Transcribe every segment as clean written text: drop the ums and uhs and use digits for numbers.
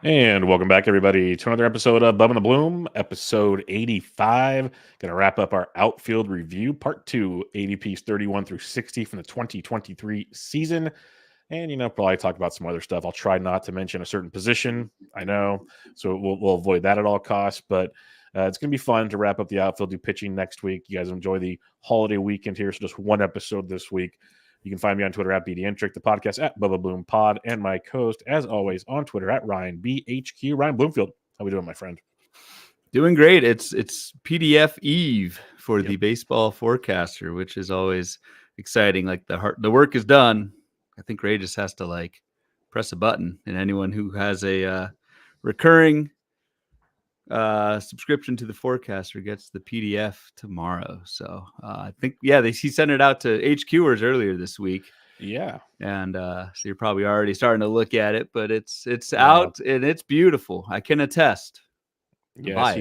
And welcome back, everybody, to another episode of Bubba and the Bloom, episode 85. Going to wrap up our outfield review, part 2, ADPs 31 through 60 from the 2023 season. And, probably talk about some other stuff. I'll try not to mention a certain position, I know, so we'll avoid that at all costs. But it's going to be fun to wrap up the outfield, do pitching next week. You guys enjoy the holiday weekend here, so just one episode this week. You can find me on Twitter at BDentric, the podcast at Bubba Bloom Pod, and my co-host, as always, on Twitter at Ryan BHQ. Ryan Bloomfield, how we doing, my friend? Doing great. It's PDF Eve for the baseball forecaster, which is always exciting. Like the work is done. I think Ray just has to press a button, and anyone who has a recurring subscription to the forecaster gets the PDF tomorrow. So I think he sent it out to HQers earlier this week. Yeah, and so you're probably already starting to look at it, but it's out and it's beautiful. I can attest. Yes,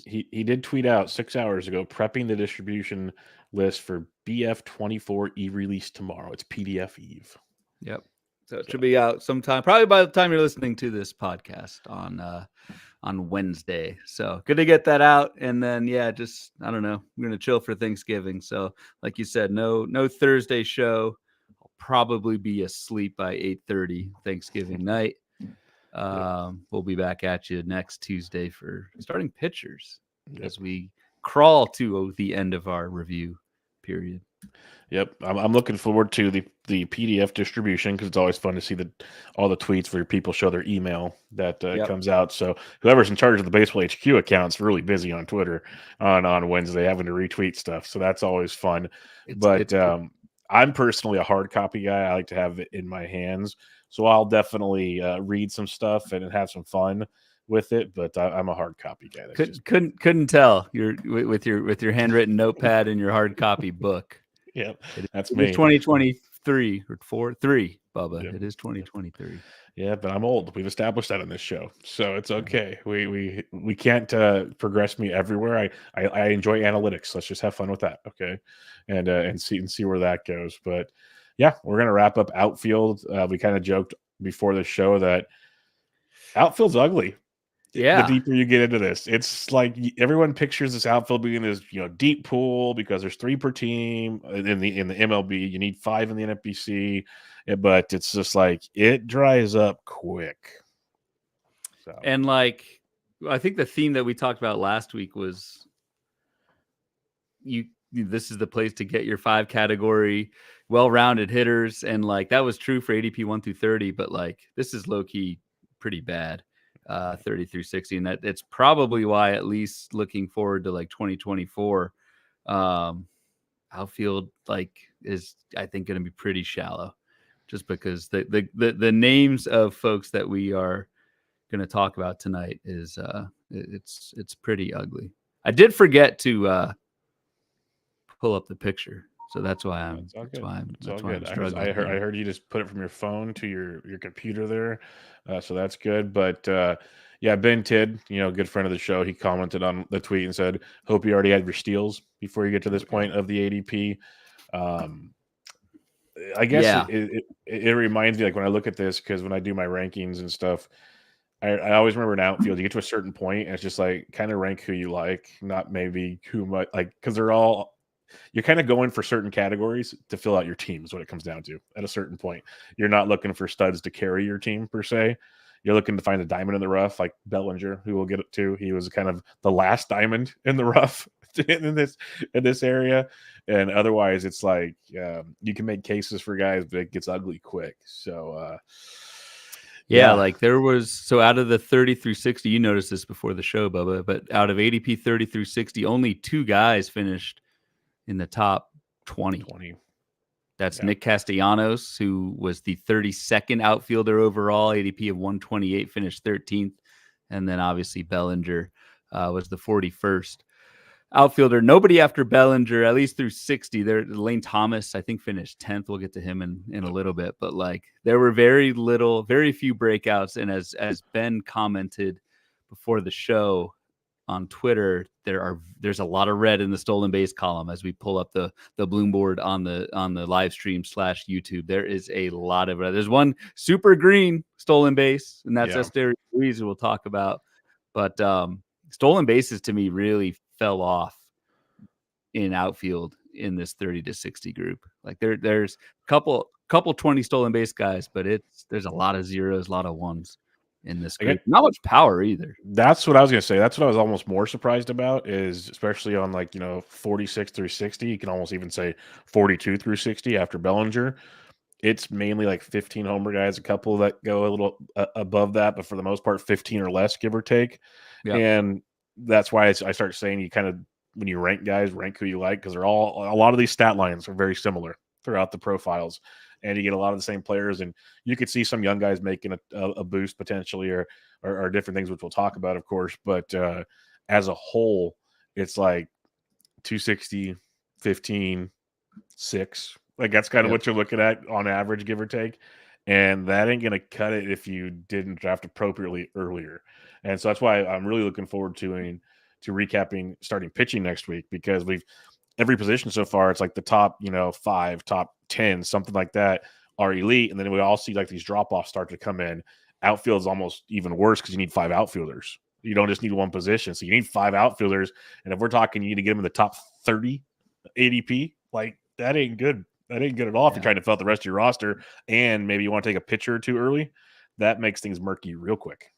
he did tweet out 6 hours ago, prepping the distribution list for BF24 e-release tomorrow. It's PDF Eve. Yep. So it should be out sometime, probably by the time you're listening to this podcast on Wednesday. So good to get that out. And then, just, I don't know, we're going to chill for Thanksgiving. So like you said, no Thursday show. I'll probably be asleep by 8:30 Thanksgiving night. We'll be back at you next Tuesday for starting pitchers as we crawl to the end of our review period. Yep, I'm looking forward to the PDF distribution because it's always fun to see all the tweets where people show their email that comes out. So whoever's in charge of the Baseball HQ account's really busy on Twitter on Wednesday having to retweet stuff. So that's always fun. I'm personally a hard copy guy. I like to have it in my hands. So I'll definitely read some stuff and have some fun with it, but I'm a hard copy guy. Couldn't tell you're with your handwritten notepad and your hard copy book. Yeah, that's me. It's 2023 or 3, Bubba. Yep. It is 2023. Yeah, but I'm old. We've established that on this show, so it's okay. We can't progress me everywhere. I enjoy analytics. Let's just have fun with that, okay? And see where that goes. But yeah, we're gonna wrap up outfield. We kind of joked before the show that outfield's ugly. Yeah. The deeper you get into this, it's like everyone pictures this outfield being this deep pool because there's 3 per team in the MLB. You need 5 in the NFBC, but it's just like it dries up quick. So. And I think the theme that we talked about last week was this is the place to get your 5 category well-rounded hitters, and that was true for ADP 1 through 30, but this is low-key pretty bad. 30 through 60, and that's probably why, at least looking forward to 2024, outfield is, I think, going to be pretty shallow, just because the names of folks that we are going to talk about tonight is it's pretty ugly. I did forget to pull up the picture, so that's why I'm struggling. I heard you just put it from your phone to your computer there, so that's good. But Ben Tidd, good friend of the show, he commented on the tweet and said, "Hope you already had your steals before you get to this point of the ADP." I guess it reminds me, when I look at this, because when I do my rankings and stuff, I always remember in outfield, you get to a certain point, and it's just kind of rank who you like, not maybe who might because they're all. You're kind of going for certain categories to fill out your team is what it comes down to. At a certain point, you're not looking for studs to carry your team per se. You're looking to find a diamond in the rough, like Bellinger, who we'll get to. He was kind of the last diamond in the rough in this area. And otherwise, it's you can make cases for guys, but it gets ugly quick. So, there was, out of the 30 through 60, you noticed this before the show, Bubba, but out of ADP 30 through 60, only 2 guys finished in the top 20. That's Nick Castellanos, who was the 32nd outfielder overall, ADP of 128, finished 13th. And then obviously Bellinger was the 41st outfielder. Nobody after Bellinger, at least through 60. Lane Thomas, I think, finished 10th. We'll get to him in a little bit. But there were very few breakouts. And as Ben commented before the show, on Twitter, there's a lot of red in the stolen base column as we pull up the bloom board on the live stream / YouTube. There is a lot of red. There's one super green stolen base, and that's Esther Ruiz we'll talk about. But stolen bases to me really fell off in outfield in this 30 to 60 group. Like there's a couple 20 stolen base guys, but there's a lot of zeros, a lot of ones in this group. Not much power either. That's what I was going to say. That's what I was almost more surprised about, is especially on 46 through 60. You can almost even say 42 through 60 after Bellinger. It's mainly like 15 homer guys, a couple that go a little above that, but for the most part, 15 or less, give or take. Yep. And that's why I start saying you kind of, when you rank guys, rank who you like, because a lot of these stat lines are very similar throughout the profiles. And you get a lot of the same players, and you could see some young guys making a boost potentially, or different things, which we'll talk about, of course. But as a whole, it's like 260, 15, 6. Like that's kind of what you're looking at on average, give or take. And that ain't going to cut it if you didn't draft appropriately earlier. And so that's why I'm really looking forward to recapping starting pitching next week, because every position so far, it's like the top, 5, top 10, something like that are elite. And then we all see like these drop-offs start to come in. Outfield is almost even worse because you need 5 outfielders. You don't just need one position. So you need 5 outfielders. And if we're talking, you need to get them in the top 30 ADP, like that ain't good. That ain't good at all if you're trying to fill out the rest of your roster and maybe you want to take a pitcher or two early. That makes things murky real quick.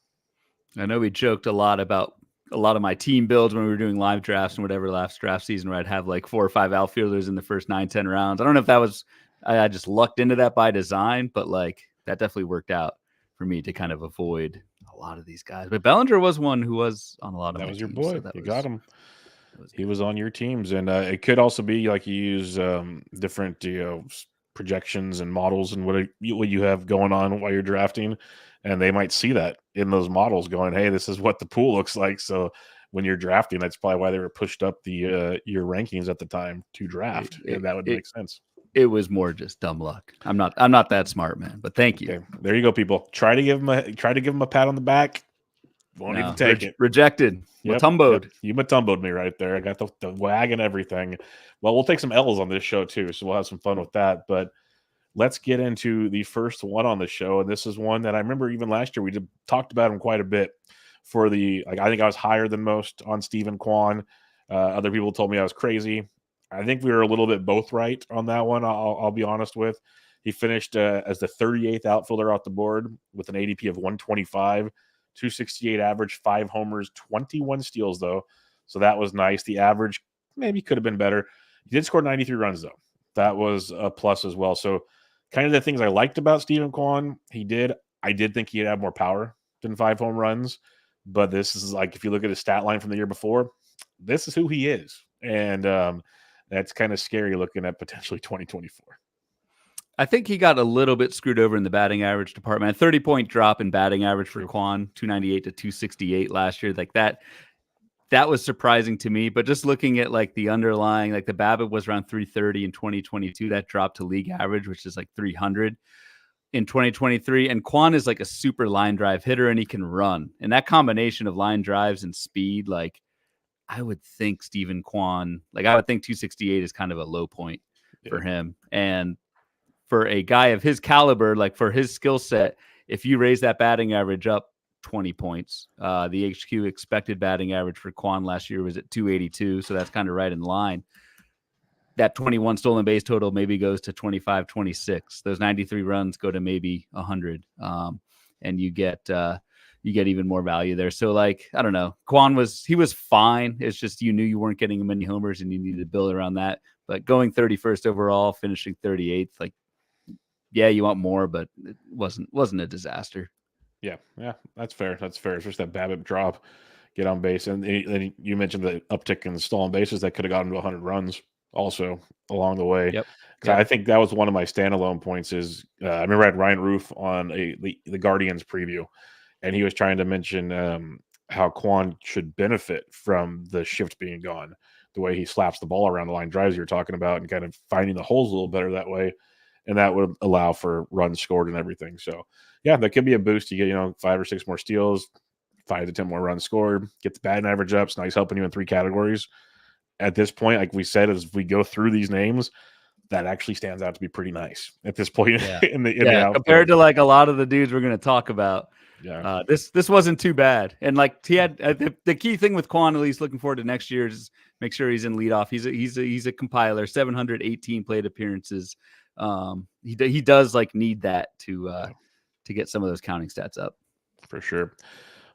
I know we joked a lot about a lot of my team builds when we were doing live drafts and whatever last draft season, where I'd have like 4 or 5 outfielders in the first 9-10 rounds. I don't know if that was, I just lucked into that by design, but like that definitely worked out for me to kind of avoid a lot of these guys. But Bellinger was one who was on a lot of that my was your teams, boy. So you got him. He was on your teams, and it could also be like you use different projections and models and what you have going on while you're drafting, and they might see that in those models going, hey, this is what the pool looks like. So when you're drafting, that's probably why they were pushed up the your rankings at the time to draft. And that would make sense. It was more just dumb luck. I'm not that smart, man, but thank you. Okay. There you go, people. Try to give him a pat on the back. Won't even take it. Rejected. Matumboed. Yep. You matumboed me right there. I got the wag and everything. Well, we'll take some L's on this show too, so we'll have some fun with that. But let's get into the first one on the show, and this is one that I remember even last year we talked about him quite a bit. For the I think I was higher than most on Steven Kwan. Other people told me I was crazy. I think we were a little bit both right on that one. I'll be honest with. He finished as the 38th outfielder off the board with an ADP of 125. 268 average, 5 homers, 21 steals, though. So that was nice. The average maybe could have been better. He did score 93 runs, though. That was a plus as well. So kind of the things I liked about Steven Kwan, I did think he'd have more power than 5 home runs. But this is like, if you look at his stat line from the year before, this is who he is. And that's kind of scary looking at potentially 2024. I think he got a little bit screwed over in the batting average department. A 30-point drop in batting average for Quan, 298 to 268 last year. Like that was surprising to me. But just looking at like the underlying, like the BABIP was around 330 in 2022. That dropped to league average, which is like 300 in 2023. And Quan is like a super line drive hitter, and he can run. And that combination of line drives and speed, like I would think Steven Kwan, like I would think 268 is kind of a low point for him. And for a guy of his caliber, like for his skill set, if you raise that batting average up 20 points, the HQ expected batting average for Quan last year was at 282. So that's kind of right in line. That 21 stolen base total maybe goes to 25, 26. Those 93 runs go to maybe 100. And you get even more value there. So like, I don't know, Quan was fine. It's just, you knew you weren't getting many homers and you needed to build around that. But going 31st overall, finishing 38th, like, yeah, you want more, but it wasn't a disaster. Yeah, that's fair. It's just that BABIP drop, get on base, and then you mentioned the uptick in the stolen bases that could have gotten to 100 runs also along the way. Yep. I think that was one of my standalone points. Is I remember I had Ryan Roof on the Guardians preview, and he was trying to mention how Quan should benefit from the shift being gone, the way he slaps the ball around the line drives you were talking about, and kind of finding the holes a little better that way. And that would allow for runs scored and everything. So, yeah, that could be a boost. You get, 5 or 6 more steals, 5 to 10 more runs scored, get the batting average up. So now he's helping you in 3 categories. At this point, like we said, as we go through these names, that actually stands out to be pretty nice at this point in the outfield. Compared to like a lot of the dudes we're going to talk about. Yeah, this wasn't too bad. And like he had the key thing with Quan, at least looking forward to next year, is make sure he's in leadoff. He's a compiler, 718 plate appearances. He does like need that to get some of those counting stats up for sure.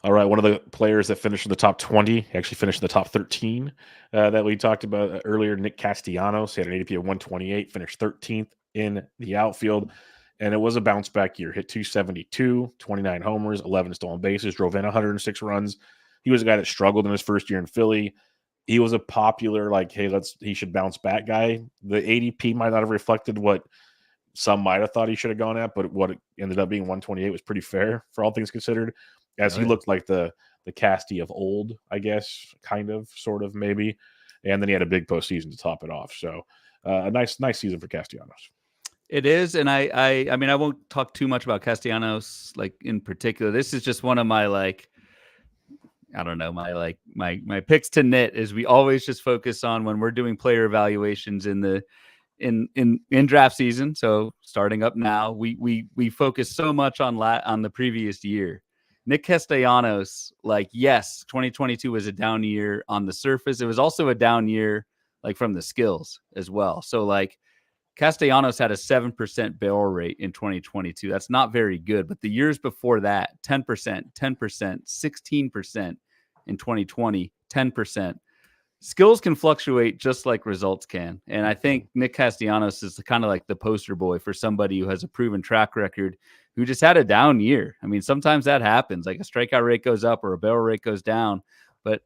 All right, one of the players that finished in the top 20 actually finished in the top 13 that we talked about earlier. Nick Castellanos, he had an ADP of 128, finished 13th in the outfield. And it was a bounce back year. Hit 272, 29 homers, 11 stolen bases, drove in 106 runs. He was a guy that struggled in his first year in Philly. He was a popular, like, hey, he should bounce back guy. The ADP might not have reflected what some might have thought he should have gone at, but what it ended up being 128 was pretty fair for all things considered, as he looked like the Casty of old, I guess, kind of, sort of, maybe. And then he had a big postseason to top it off. So a nice season for Castellanos. It is, and I mean, I won't talk too much about Castellanos, like in particular. This is just one of my like, I don't know, my picks to knit is we always just focus on when we're doing player evaluations in draft season. So starting up now, we focus so much on the previous year. Nick Castellanos, like, yes, 2022 was a down year on the surface. It was also a down year like from the skills as well. So like, Castellanos had a 7% barrel rate in 2022. That's not very good. But the years before that, 10%, 10%, 16% in 2020, 10%. Skills can fluctuate just like results can. And I think Nick Castellanos is kind of like the poster boy for somebody who has a proven track record, who just had a down year. I mean, sometimes that happens. Like a strikeout rate goes up or a barrel rate goes down. But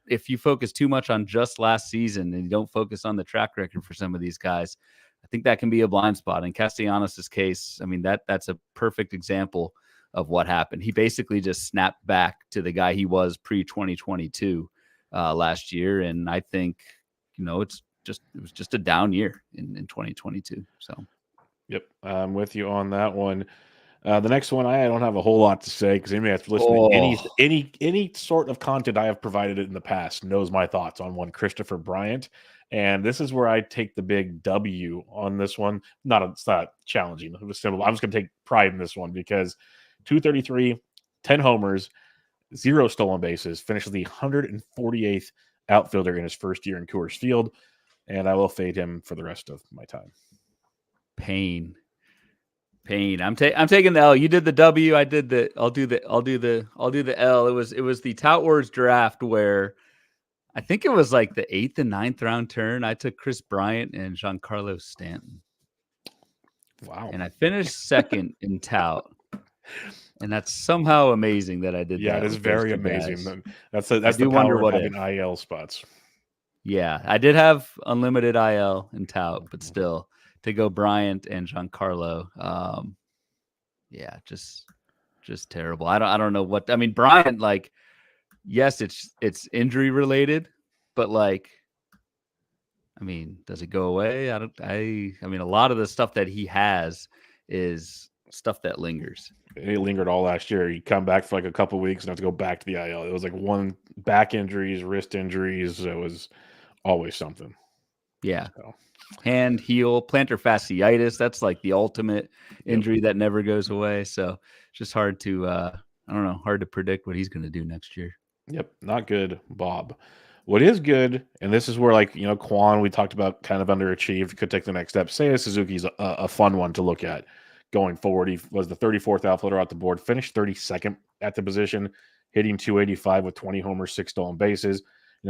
if you focus too much on just last season and you don't focus on the track record for some of these guys, I think that can be a blind spot. In Castellanos' case, I mean, that's a perfect example of what happened. He basically just snapped back to the guy he was pre-2022 last year. And I think, it was just a down year in 2022. So, yep, I'm with you on that one. The next one, I don't have a whole lot to say because anybody that's listening to any sort of content I have provided in the past knows my thoughts on one Christopher Bryant. And this is where I take the big W on this one. It's not challenging. It was simple. I'm just going to take pride in this one because 233, 10 homers, 0 stolen bases, finishes the 148th outfielder in his first year in Coors Field. And I will fade him for the rest of my time. Pain. I'm taking the L. You did the W. I did the. I'll do the L. It was the Tout Wars draft where I think it was like the 8th and 9th round turn. I took Chris Bryant and Giancarlo Stanton. Wow. And I finished second in Tout. And that's somehow amazing that I did that. Yeah, it is very amazing. Guys. That's the power of having IL spots. Yeah, I did have unlimited IL in Tout, but still to go Bryant and Giancarlo. Yeah, just terrible. I don't know what, I mean, Bryant, like, yes, it's injury related, but like, I mean, does it go away? I mean, a lot of the stuff that he has is stuff that lingers. He lingered all last year. He'd come back for like a couple of weeks and have to go back to the IL. It was like one back injuries, wrist injuries. It was always something. Yeah. So. Hand, heel, plantar fasciitis. That's like the ultimate injury that never goes away. So it's just hard to, hard to predict what he's going to do next year. Yep. Not good, Bob. What is good, and this is where, like, Quan, we talked about kind of underachieved, could take the next step. Seiya Suzuki's a fun one to look at going forward. He was the 34th outfielder out the board, finished 32nd at the position, hitting 285 with 20 homers, 6 stolen bases.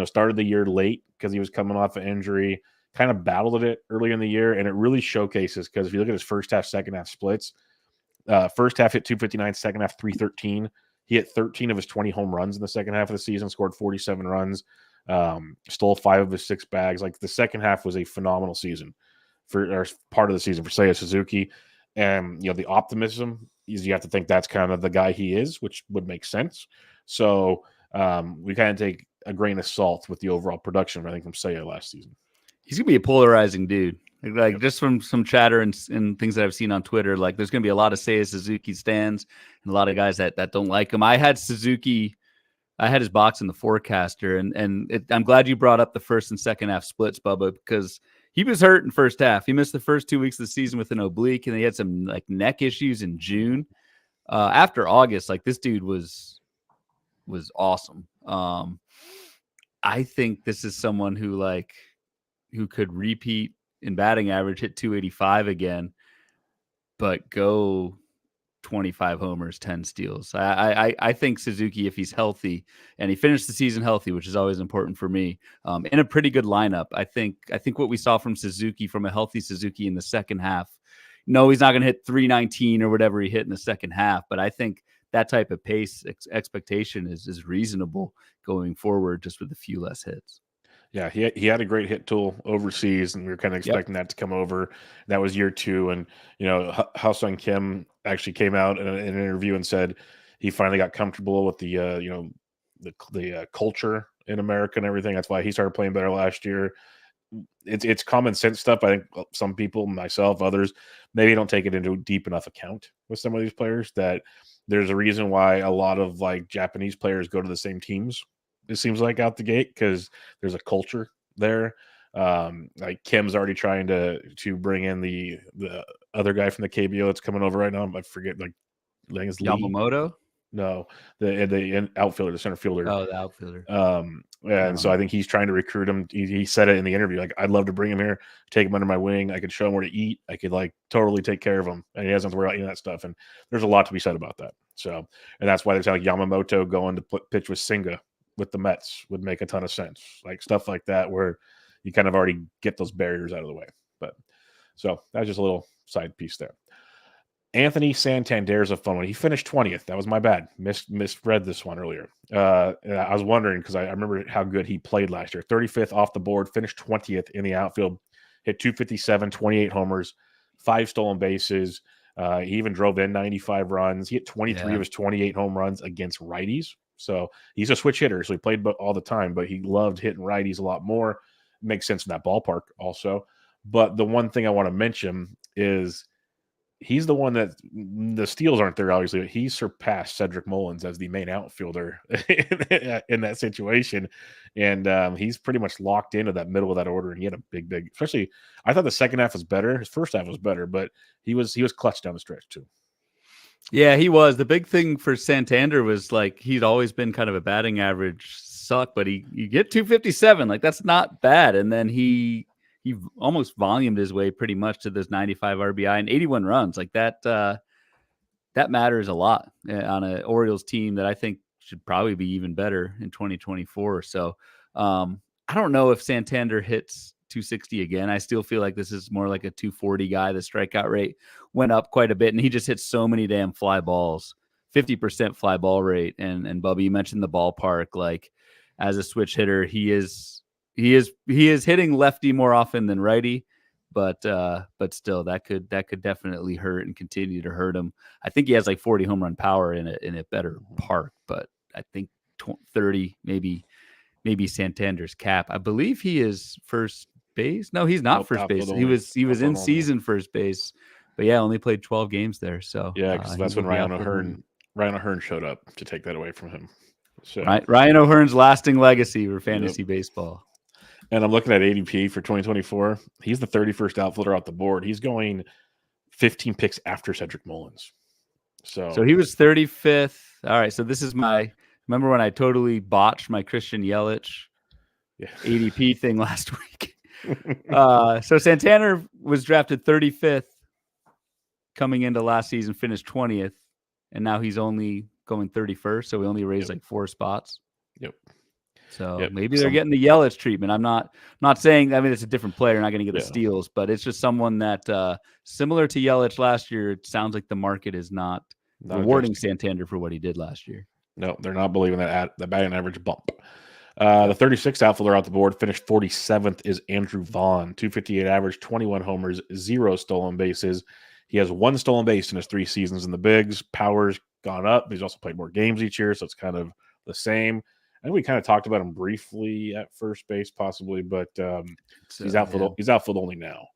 Started the year late because he was coming off an injury, kind of battled it early in the year, and it really showcases because if you look at his first half, second half splits, first half hit 259, second half 313. He hit 13 of his 20 home runs in the second half of the season, scored 47 runs, stole 5 of his 6 bags. Like, the second half was a phenomenal season or part of the season for Seiya Suzuki. And, the optimism is you have to think that's kind of the guy he is, which would make sense. So we kind of take a grain of salt with the overall production, I think, from Seiya last season. He's going to be a polarizing dude. Like, just from some chatter and things that I've seen on Twitter, like, there's going to be a lot of Seiya Suzuki stands and a lot of guys that don't like him. I had Suzuki I had his box in the forecaster, and I'm glad you brought up the first and second half splits, Bubba, because he was hurt in first half. He missed the first 2 weeks of the season with an oblique, and he had some like neck issues in June. After August, like this dude was awesome. I think this is someone who could repeat in batting average, hit 285 again, but go 25 homers, 10 steals. I think Suzuki, if he's healthy and he finished the season healthy, which is always important for me, in a pretty good lineup. I think what we saw from Suzuki, from a healthy Suzuki in the second half, no, he's not going to hit 319 or whatever he hit in the second half, but I think that type of pace expectation is reasonable going forward, just with a few less hits. Yeah, he had a great hit tool overseas, and we were kind of expecting that to come over. That was year 2, and Ha-Seong Kim actually came out in an interview and said he finally got comfortable with the culture in America and everything. That's why he started playing better last year. It's common sense stuff. I think some people, myself, others, maybe don't take it into deep enough account with some of these players. That there's a reason why a lot of like Japanese players go to the same teams. It seems like out the gate, because there's a culture there. Like Kim's already trying to bring in the other guy from the KBO that's coming over right now. I forget, like I think it's Yamamoto. No, the outfielder, the center fielder. Oh, the outfielder. And so I think he's trying to recruit him. He said it in the interview, like, I'd love to bring him here, take him under my wing. I could show him where to eat. I could like totally take care of him, and he doesn't have to worry about any of that stuff. And there's a lot to be said about that. So, and that's why there's like Yamamoto going to pitch with Singa with the Mets would make a ton of sense. Like stuff like that, where you kind of already get those barriers out of the way. But so that's just a little side piece there. Anthony Santander is a fun one. He finished 20th. That was my bad. Misread this one earlier. I was wondering, because I remember how good he played last year. 35th off the board, finished 20th in the outfield, hit 257, 28 homers, 5 stolen bases. He even drove in 95 runs. He hit 23 of his 28 home runs against righties. So he's a switch hitter, so he played all the time, but he loved hitting righties a lot more. Makes sense in that ballpark also. But the one thing I want to mention is he's the one that the steals aren't there, obviously, but he surpassed Cedric Mullins as the main outfielder in that situation. And he's pretty much locked into that middle of that order. And he had a big, especially, I thought the second half was better. His first half was better, but he was clutch down the stretch too. Yeah, he was. The big thing for Santander was like he'd always been kind of a batting average suck, but you get 257, like that's not bad. And then he almost volumed his way pretty much to this 95 RBI and 81 runs. Like that matters a lot on an Orioles team that I think should probably be even better in 2024. So I don't know if Santander hits 260 again. I still feel like this is more like a 240 guy. The strikeout rate went up quite a bit, and he just hits so many damn fly balls, 50% fly ball rate. And Bubba, you mentioned the ballpark. Like as a switch hitter, he is hitting lefty more often than righty, but still that could definitely hurt and continue to hurt him. I think he has like 40 home run power in a better park, but I think 30 maybe Santander's cap. I believe he is first base. No, he's not first base. He was in season first base, but yeah, only played 12 games there. So yeah, because that's when Ryan O'Hearn showed up to take that away from him. So Ryan O'Hearn's lasting legacy for fantasy baseball. And I'm looking at ADP for 2024. He's the 31st outfielder off the board. He's going 15 picks after Cedric Mullins. So he was 35th. All right. So this is remember when I totally botched my Christian Yelich ADP thing last week? So Santander was drafted 35th coming into last season, finished 20th, and now he's only going 31st. So we only raised like 4 spots. Yep. So maybe they're getting the Yelich treatment. I'm not saying, I mean, it's a different player, not going to get the steals, but it's just someone that similar to Yelich last year. It sounds like the market is not rewarding Santander for what he did last year. No, they're not believing that the batting average bump. The 36th outfielder out the board, finished 47th, is Andrew Vaughn. 258 average, 21 homers, 0 stolen bases. He has 1 stolen base in his 3 seasons in the bigs. Power's gone up. He's also played more games each year, so it's kind of the same. I think we kind of talked about him briefly at first base, possibly, but he's outfield. He's outfield only now,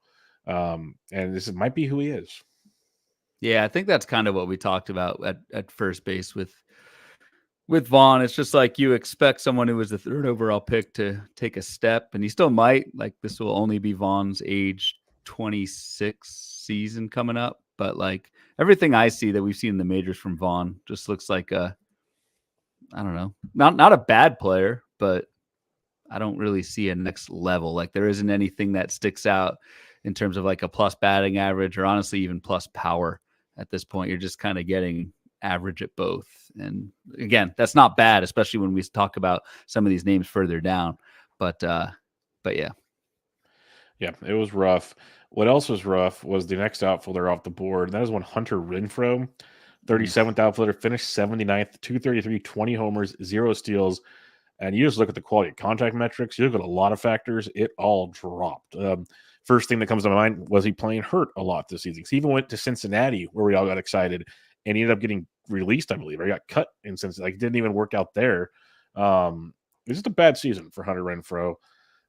and this might be who he is. Yeah, I think that's kind of what we talked about at first base with with Vaughn, it's just like you expect someone who was the 3rd overall pick to take a step, and he still might. Like, this will only be Vaughn's age 26 season coming up, but like everything I see that we've seen in the majors from Vaughn just looks like I don't know, not a bad player, but I don't really see a next level. Like, there isn't anything that sticks out in terms of like a plus batting average or honestly even plus power at this point. You're just kind of getting average at both. And again, that's not bad, especially when we talk about some of these names further down. But yeah. Yeah, it was rough. What else was rough was the next outfielder off the board. And that was when Hunter Renfro, 37th outfielder, finished 79th, 233, 20 homers, 0 steals. And you just look at the quality of contact metrics, you look at a lot of factors, it all dropped. First thing that comes to my mind was he playing hurt a lot this season. He even went to Cincinnati where we all got excited, and he ended up getting released, I believe, or he got cut in Cincinnati. Like, didn't even work out there. It was just a bad season for Hunter Renfro.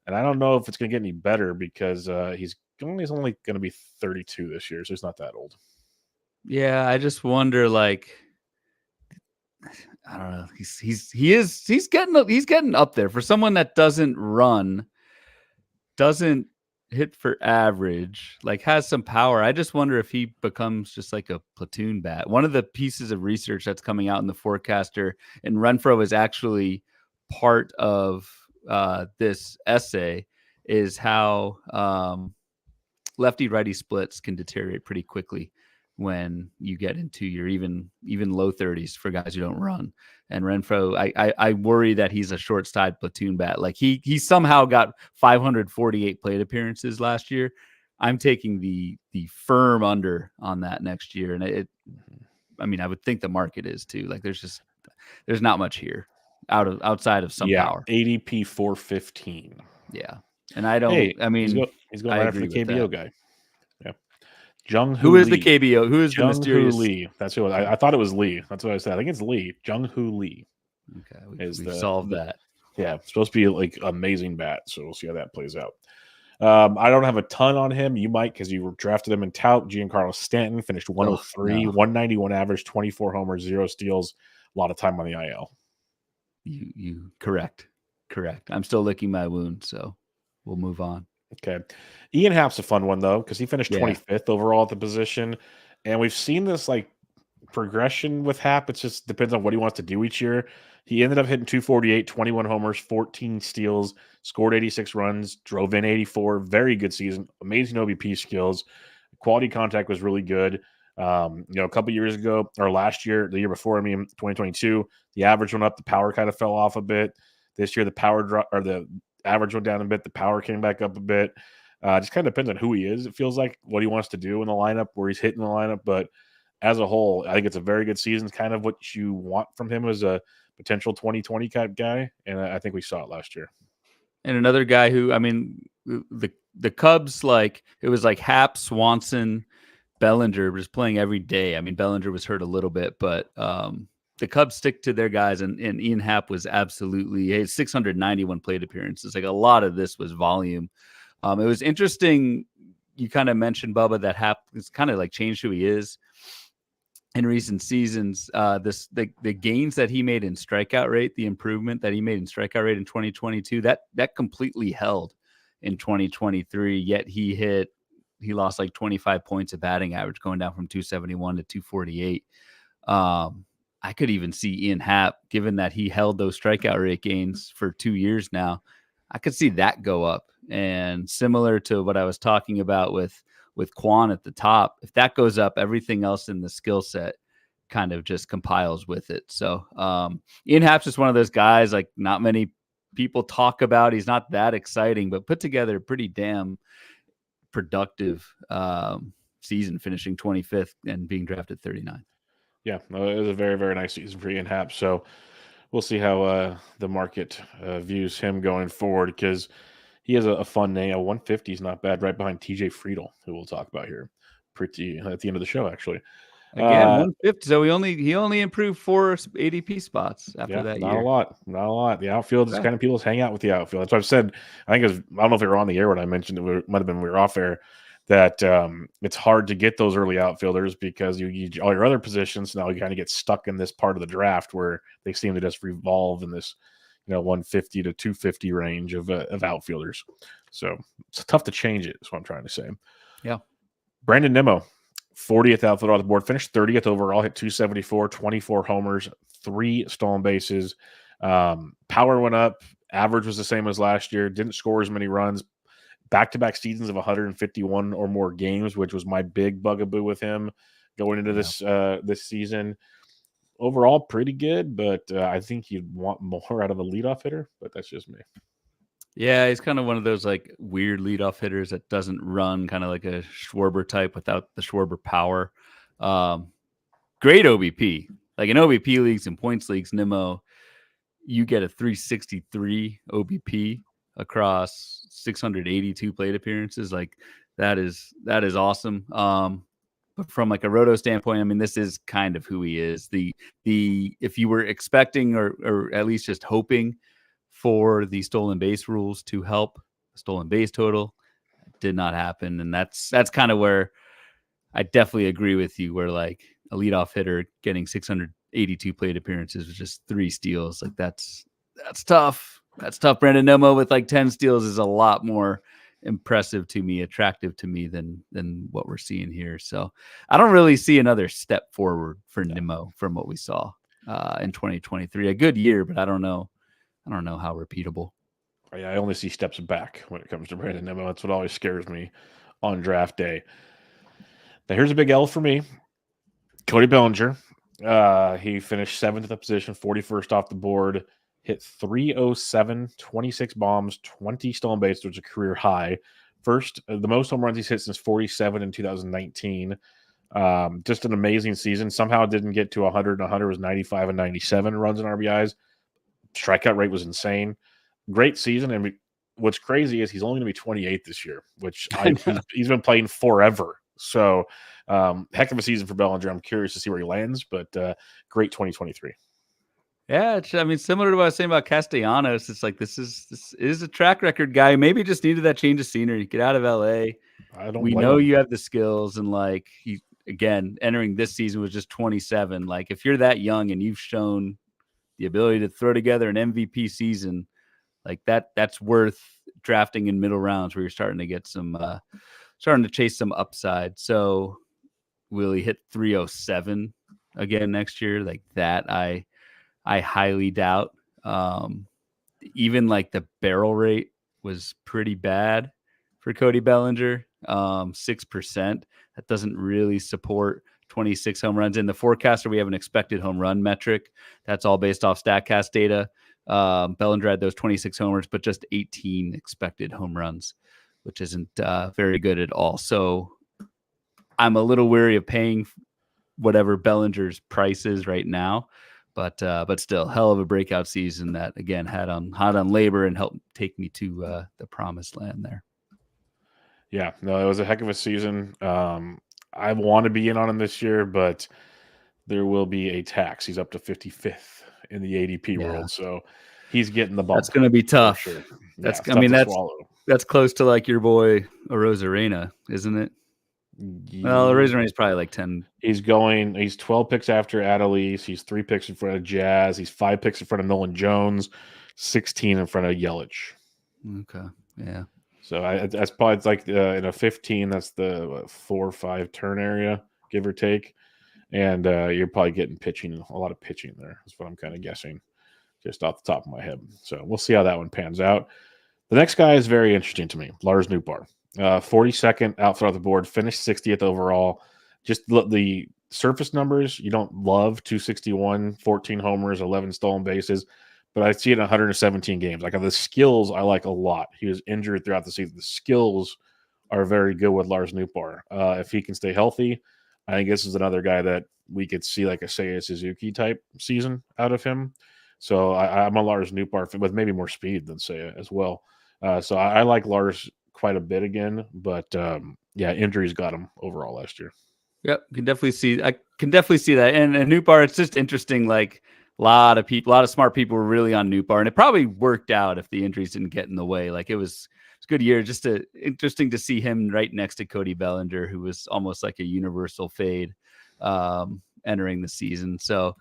And I don't know if it's going to get any better because he's only going to be 32 this year, so he's not that old. Yeah, I just wonder, like, I don't know. He's getting up there for someone that doesn't run, doesn't hit for average, like has some power. I just wonder if he becomes just like a platoon bat. One of the pieces of research that's coming out in the Forecaster, and Renfro is actually part of this essay, is how lefty righty splits can deteriorate pretty quickly when you get into your even low 30s for guys who don't run. And Renfro, I worry that he's a short side platoon bat. Like, he somehow got 548 plate appearances last year. I'm taking the firm under on that next year. And I mean, I would think the market is too. Like, there's not much here outside of some power. ADP 415. Yeah. And I don't, I mean, he's going right after the KBO guy. Yeah. Who is the KBO? Who is the mysterious Lee? That's who I thought it was Lee. That's what I said. I think it's Lee. Jung-Hoo Lee. Okay, we solved that. Yeah, it's supposed to be like amazing bat. So we'll see how that plays out. I don't have a ton on him. You might, because you drafted him in tout. Giancarlo Stanton finished 103, 191 average, 24 homers, 0 steals. A lot of time on the IL. You correct. I'm still licking my wound, so we'll move on. Okay. Ian Happ's a fun one, though, because he finished 25th overall at the position. And we've seen this like progression with Happ. It just depends on what he wants to do each year. He ended up hitting 248, 21 homers, 14 steals, scored 86 runs, drove in 84. Very good season. Amazing OBP skills. Quality contact was really good. A couple years ago, or last year, the year before, 2022, the average went up. The power kind of fell off a bit. This year, the power dropped, or the average went down a bit. The power came back up a bit. Just kind of depends on who he is. It feels like what he wants to do in the lineup, where he's hitting the lineup. But as a whole, I think it's a very good season. It's kind of what you want from him as a potential 2020 type guy. And I think we saw it last year. And another guy who, I mean, the Cubs, like, it was like Happ, Swanson, Bellinger was playing every day. I mean, Bellinger was hurt a little bit, but the Cubs stick to their guys, and Ian Happ was absolutely 691 plate appearances. Like, a lot of this was volume. It was interesting. You kind of mentioned, Bubba, that Happ has kind of like changed who he is in recent seasons. The gains that he made in strikeout rate, the improvement that he made in strikeout rate in 2022, that completely held in 2023. Yet he lost like 25 points of batting average, going down from 271 to 248. I could even see Ian Happ, given that he held those strikeout rate gains for 2 years now, I could see that go up. And similar to what I was talking about with Quan at the top, if that goes up, everything else in the skill set kind of just compiles with it. So Ian Happ's just one of those guys, like, not many people talk about. He's not that exciting, but put together a pretty damn productive season, finishing 25th and being drafted 39th. Yeah, it was a very, very nice season for Ian Happ. So we'll see how the market views him going forward, because he has a fun name. 150 is not bad, right behind TJ Friedl, who we'll talk about here pretty at the end of the show, actually. Again, 150. So he only improved 4 ADP spots after that year. Not a lot. The outfield is kind of people's hang out with the outfield. That's what I've said. I think I don't know if we were on the air when I mentioned it. Might have been we were off air. that it's hard to get those early outfielders because you all your other positions now you kind of get stuck in this part of the draft where they seem to just revolve in this 150 to 250 range of outfielders. So it's tough to change it. Is what I'm trying to say. Yeah. Brandon Nimmo, 40th outfielder on the board, finished 30th overall, hit 274, 24 homers, 3 stolen bases. Power went up. Average was the same as last year. Didn't score as many runs. Back-to-back seasons of 151 or more games, which was my big bugaboo with him going into this season. Overall, pretty good, but I think you'd want more out of a leadoff hitter, but that's just me. Yeah, he's kind of one of those like weird leadoff hitters that doesn't run, kind of like a Schwarber type without the Schwarber power. Great OBP. Like in OBP leagues and points leagues, Nimmo, you get a 363 OBP across 682 plate appearances. Like that is awesome. But from like a roto standpoint, I mean, this is kind of who he is. The if you were expecting or at least just hoping for the stolen base rules to help the stolen base total, did not happen. And that's kind of where I definitely agree with you, where like a leadoff hitter getting 682 plate appearances with just 3 steals. Like that's tough. That's tough. Brandon Nimmo with like 10 steals is a lot more impressive to me, attractive to me than what we're seeing here. So I don't really see another step forward for Nimmo from what we saw in 2023. A good year, but I don't know how repeatable. Yeah, I only see steps back when it comes to Brandon Nimmo. That's what always scares me on draft day. Now here's a big L for me. Cody Bellinger. He finished 7th at the position, 41st off the board, hit 307, 26 bombs, 20 stolen bases, which is a career high. First, the most home runs he's hit since 47 in 2019. Just an amazing season. Somehow didn't get to 100. 100 was 95 and 97 runs and RBIs. Strikeout rate was insane. Great season. And what's crazy is he's only going to be 28 this year, which he's been playing forever. So heck of a season for Bellinger. I'm curious to see where he lands, but great 2023. Yeah, I mean, similar to what I was saying about Castellanos, it's like this is a track record guy. Maybe just needed that change of scenery, get out of LA. We know you have the skills, and like he again entering this season was just 27. Like if you're that young and you've shown the ability to throw together an MVP season, like that's worth drafting in middle rounds where you're starting to get some starting to chase some upside. So will he hit 307 again next year? Like that, I highly doubt. Even like the barrel rate was pretty bad for Cody Bellinger, 6%. That doesn't really support 26 home runs. In the forecaster, we have an expected home run metric. That's all based off StatCast data. Bellinger had those 26 homers, but just 18 expected home runs, which isn't very good at all. So I'm a little weary of paying whatever Bellinger's price is right now. But still, hell of a breakout season that again had on labor and helped take me to the promised land there. Yeah, no, it was a heck of a season. I want to be in on him this year, but there will be a tax. He's up to 55th in the ADP world, so he's getting the bump. That's going to be tough. Sure. That's that's close to like your boy Arozarena, isn't it? Well, Arozarena is probably like 10. He's 12 picks after Adelise. He's 3 picks in front of Jazz. He's 5 picks in front of Nolan Jones, 16 in front of Yelich. Okay, yeah. So that's probably like in a 15. That's the 4 or 5 turn area, give or take. And you're probably getting a lot of pitching there. That's what I'm kind of guessing, just off the top of my head. So we'll see how that one pans out. The next guy is very interesting to me, Lars Neal. 42nd outfield off the board, finished 60th overall. Just the surface numbers, you don't love 261, 14 homers, 11 stolen bases, but I see it in 117 games. Like the skills I like a lot. He was injured throughout the season. The skills are very good with Lars Neal. If he can stay healthy, I think this is another guy that we could see like a Seiya Suzuki type season out of him. So I'm a Lars Neal with maybe more speed than Seiya as well. So I like Lars quite a bit again, but injuries got him overall last year. Yep, I can definitely see that. And Newbar, it's just interesting. Like a lot of smart people were really on Newbar, and it probably worked out if the injuries didn't get in the way. Like it was a good year. Just interesting to see him right next to Cody Bellinger, who was almost like a universal fade entering the season. So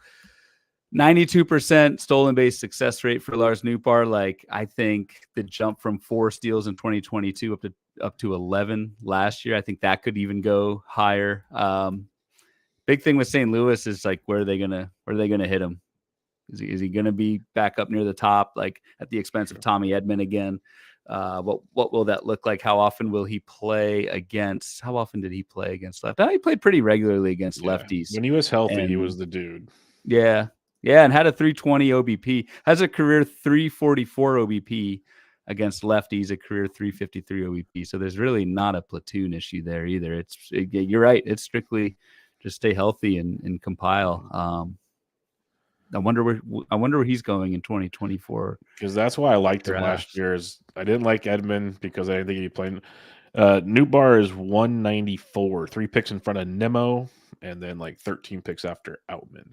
92% stolen base success rate for Lars Neal. Like, I think the jump from 4 steals in 2022 up to 11 last year, I think that could even go higher. Big thing with St. Louis is like, where are they gonna hit him? Is he gonna be back up near the top, like at the expense of Tommy Edman again? What will that look like? How often will he play against? How often did he play against left? He played pretty regularly against lefties. When he was healthy, he was the dude. Yeah, and had a 320 OBP. Has a career 344 OBP against lefties, a career 353 OBP. So there's really not a platoon issue there either. You're right. It's strictly just stay healthy and compile. I wonder where he's going in 2024. Because that's why I liked him last year. I didn't like Edman because I didn't think he'd play. Nootbaar is 194, 3 picks in front of Nimmo, and then like 13 picks after Outman.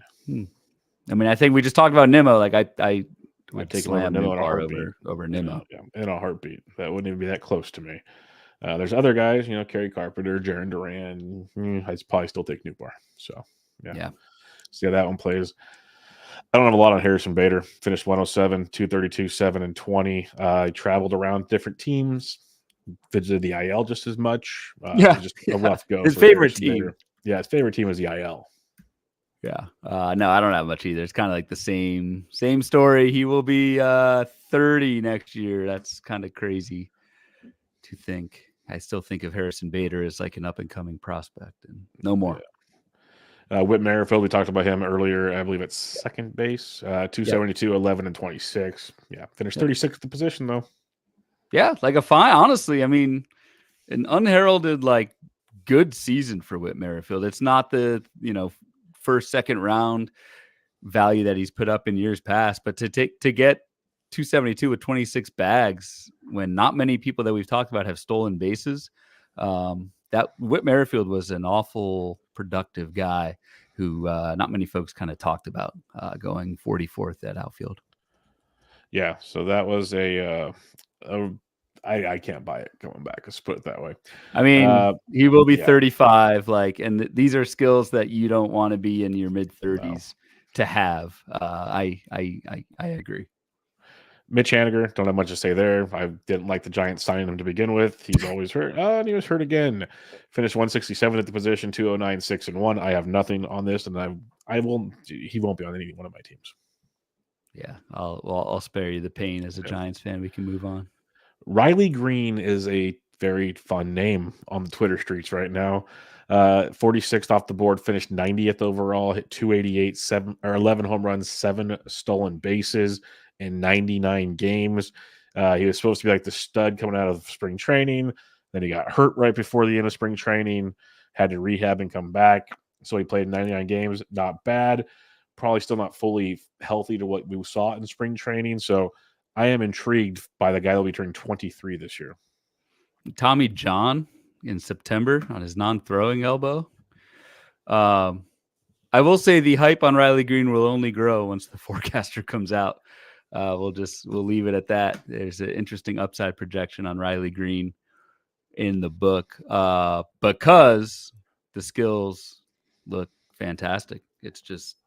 I mean, I think we just talked about Nimmo. Like I would take slam Nimmo over Nimmo. In a heartbeat. That wouldn't even be that close to me. There's other guys, Kerry Carpenter, Jaron Duran. I'd probably still take Nootbaar. So yeah. See how that one plays. I don't have a lot on Harrison Bader. Finished 107, 232, 7 and 20. He traveled around different teams, visited the IL just as much. Just a rough go. His favorite team. Bader. Yeah, his favorite team was the IL. Yeah. No, I don't have much either. It's kind of like the same story. He will be 30 next year. That's kind of crazy to think. I still think of Harrison Bader as like an up-and-coming prospect, and no more. Yeah. Whit Merrifield, we talked about him earlier. I believe it's second base, 272, 11 and 26. Yeah, finished 36th at the position though. Yeah, like a fine. Honestly, I mean, an unheralded like good season for Whit Merrifield. It's not the first, second round value that he's put up in years past, but to get 272 with 26 bags when not many people that we've talked about have stolen bases. That Whit Merrifield was an awful productive guy who not many folks kind of talked about going 44th at outfield. Yeah, so that was I can't buy it going back. Let's put it that way. I mean, he will be 35, and these are skills that you don't want to be in your mid 30s to have. I agree. Mitch Haniger, don't have much to say there. I didn't like the Giants signing him to begin with. He's always hurt. And he was hurt again. Finished 167 at the position, 209, 6 and 1. I have nothing on this, and he won't be on any one of my teams. Yeah, I'll spare you the pain as a Giants fan. We can move on. Riley Green is a very fun name on the Twitter streets right now. 46th off the board, finished 90th overall, hit 288, 11 home runs, 7 stolen bases in 99 games. He was supposed to be like the stud coming out of spring training. Then he got hurt right before the end of spring training, had to rehab and come back. So he played 99 games. Not bad. Probably still not fully healthy to what we saw in spring training. So I am intrigued by the guy that will be turning 23 this year. Tommy John in September on his non-throwing elbow. I will say the hype on Riley Green will only grow once the forecaster comes out. We'll leave it at that. There's an interesting upside projection on Riley Green in the book because the skills look fantastic. It's just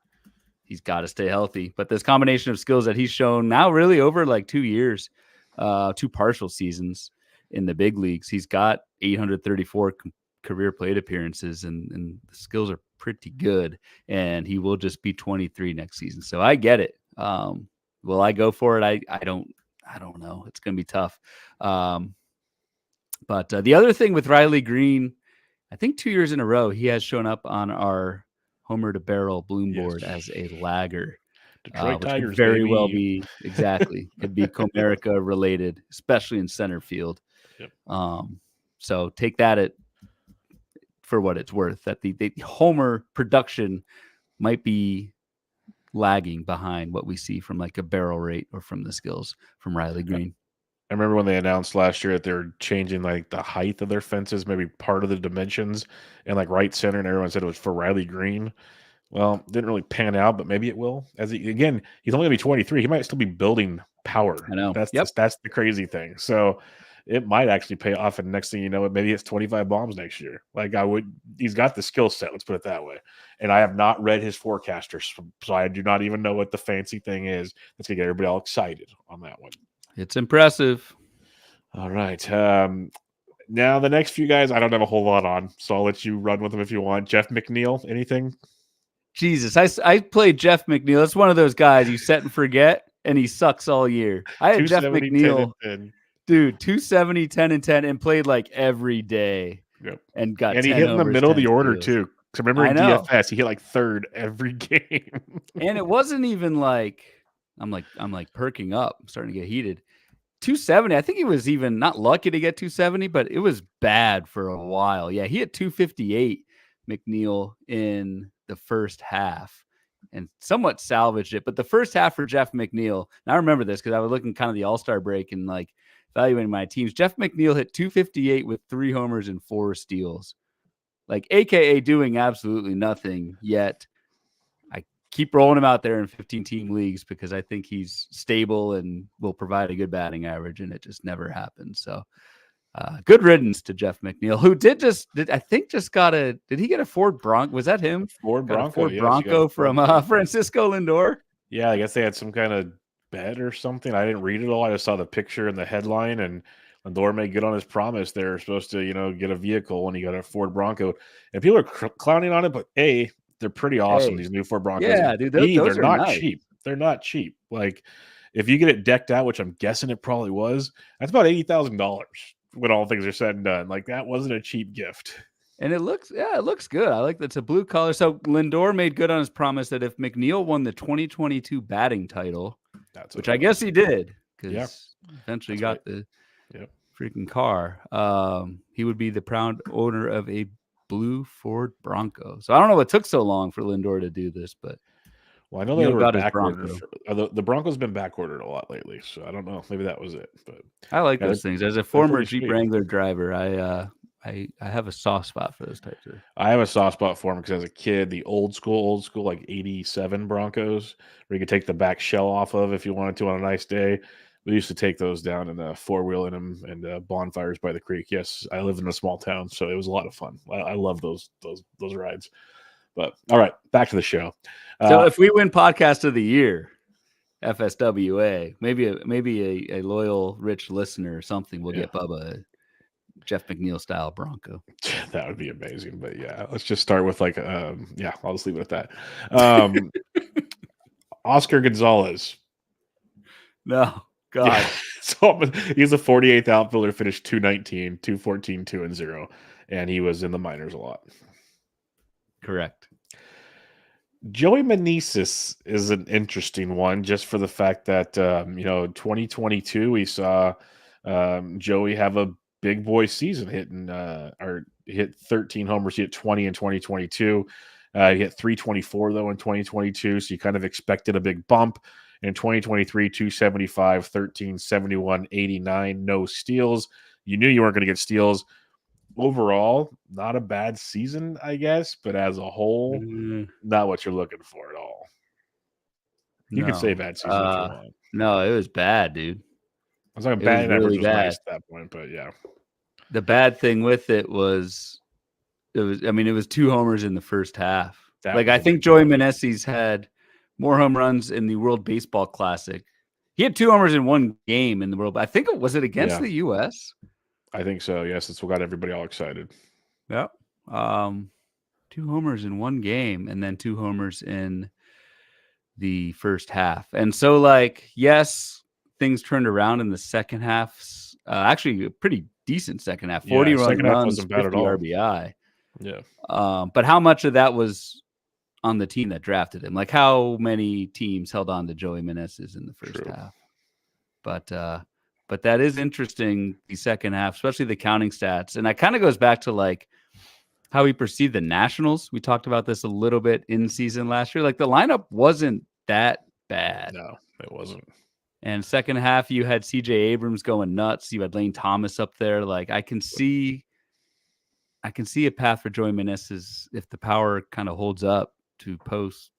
he's got to stay healthy. But this combination of skills that he's shown now really over like 2 years, 2 partial seasons in the big leagues, he's got 834 career plate appearances and the skills are pretty good. And he will just be 23 next season. So I get it. Will I go for it? I don't know. It's going to be tough. But the other thing with Riley Green, I think 2 years in a row, he has shown up on our Homer to Barrel Bloom board as a lagger. Detroit Tigers could very well be exactly. Could be Comerica related, especially in center field. Yep. So take that for what it's worth. That the Homer production might be lagging behind what we see from like a barrel rate or from the skills from Riley Green. I remember when they announced last year that they're changing like the height of their fences, maybe part of the dimensions, and like right center, and everyone said it was for Riley Green. Well, didn't really pan out, but maybe it will. He's only going to be 23. He might still be building power. I know. That's the crazy thing. So it might actually pay off. And next thing you know, maybe it's 25 bombs next year. Like he's got the skill set. Let's put it that way. And I have not read his forecasters, so I do not even know what the fancy thing is that's gonna get everybody all excited on that one. It's impressive. All right. Now the next few guys, I don't have a whole lot on, so I'll let you run with them if you want. Jeff McNeil, anything? Jesus, I played Jeff McNeil. That's one of those guys you set and forget, and he sucks all year. I had Jeff McNeil, 10 dude, 270, 10 and 10, and played like every day. Yep. And got and he 10 hit in the homers, middle of the 10 order steals. too. Because remember in DFS, he hit like third every game. And it wasn't even like I'm like perking up. I'm starting to get heated. 270. I think he was even not lucky to get 270, but it was bad for a while. Yeah, he hit 258, McNeil, in the first half and somewhat salvaged it. But the first half for Jeff McNeil, and I remember this because I was looking kind of the All-Star break and like evaluating my teams. Jeff McNeil hit 258 with 3 homers and 4 steals. Like, AKA doing absolutely nothing, yet I keep rolling him out there in 15-team leagues because I think he's stable and will provide a good batting average, and it just never happens. So good riddance to Jeff McNeil, who did he get a Ford Bronco? Was that him? Ford Bronco, Bronco from Francisco Lindor. Yeah, I guess they had some kind of bet or something. I didn't read it all. I just saw the picture and the headline, and Lindor made good on his promise. They were supposed to, get a vehicle, and he got a Ford Bronco. And people are clowning on it, but they're pretty awesome, these new Ford Broncos. Yeah, dude, those they're are not nice. cheap. They're not cheap. Like, if you get it decked out, which I'm guessing it probably was, that's about $80,000 when all things are said and done. Like, that wasn't a cheap gift. And it looks good. I like that. It's a blue color. So Lindor made good on his promise that if McNeil won the 2022 batting title, which I guess he did, because eventually got the freaking car, he would be the proud owner of a blue Ford Bronco. So I don't know what took so long for Lindor to do this, but I know they were backordered. The Broncos been backordered a lot lately, so I don't know. Maybe that was it. But I like those things. As a former Jeep Wrangler driver, I have a soft spot for those types of. I have a soft spot for them because as a kid, the old school like 87 Broncos, where you could take the back shell off of if you wanted to on a nice day. We used to take those down in a 4-wheel in them and bonfires by the creek. Yes, I lived in a small town, so it was a lot of fun. I love those rides. But all right, back to the show. So if we win podcast of the year, FSWA, maybe a loyal, rich listener or something will get Bubba a Jeff McNeil style Bronco. That would be amazing. But yeah, let's just start with like, I'll just leave it at that. Oscar Gonzalez. No, God. Yeah. So he's a 48th outfielder, finished 219, 214, 2-0, and he was in the minors a lot. Correct. Joey Maness is an interesting one just for the fact that, 2022, we saw Joey have a big boy season hit 13 homers. He hit 20 in 2022. He hit 324, though, in 2022, so you kind of expected a big bump. In 2023, 275, 13, 71, 89, no steals. You knew you weren't going to get steals. Overall, not a bad season, I guess, but as a whole, not what you're looking for at all. You can say bad season if you want. No, it was bad, dude. I was like, bad average was nice at that point, but yeah. The bad thing with it was, it was 2 homers in the first half. I think Joey Maness had more home runs in the World Baseball Classic. He had 2 homers in one game in the World. I think was it against the U.S.? I think so. Yes, it's what got everybody all excited. Yep. 2 homers in one game, and then 2 homers in the first half. And so, yes, things turned around in the second half. Actually, a pretty decent second half. 40 runs, 50 RBI. Yeah. But how much of that was on the team that drafted him? Like, how many teams held on to Joey Maness in the first half? But that is interesting, the second half, especially the counting stats. And that kind of goes back to how he perceived the Nationals. We talked about this a little bit in season last year. The lineup wasn't that bad. No, it wasn't. And second half, you had CJ Abrams going nuts. You had Lane Thomas up there. I can see a path for Joey Maness if the power kind of holds up to post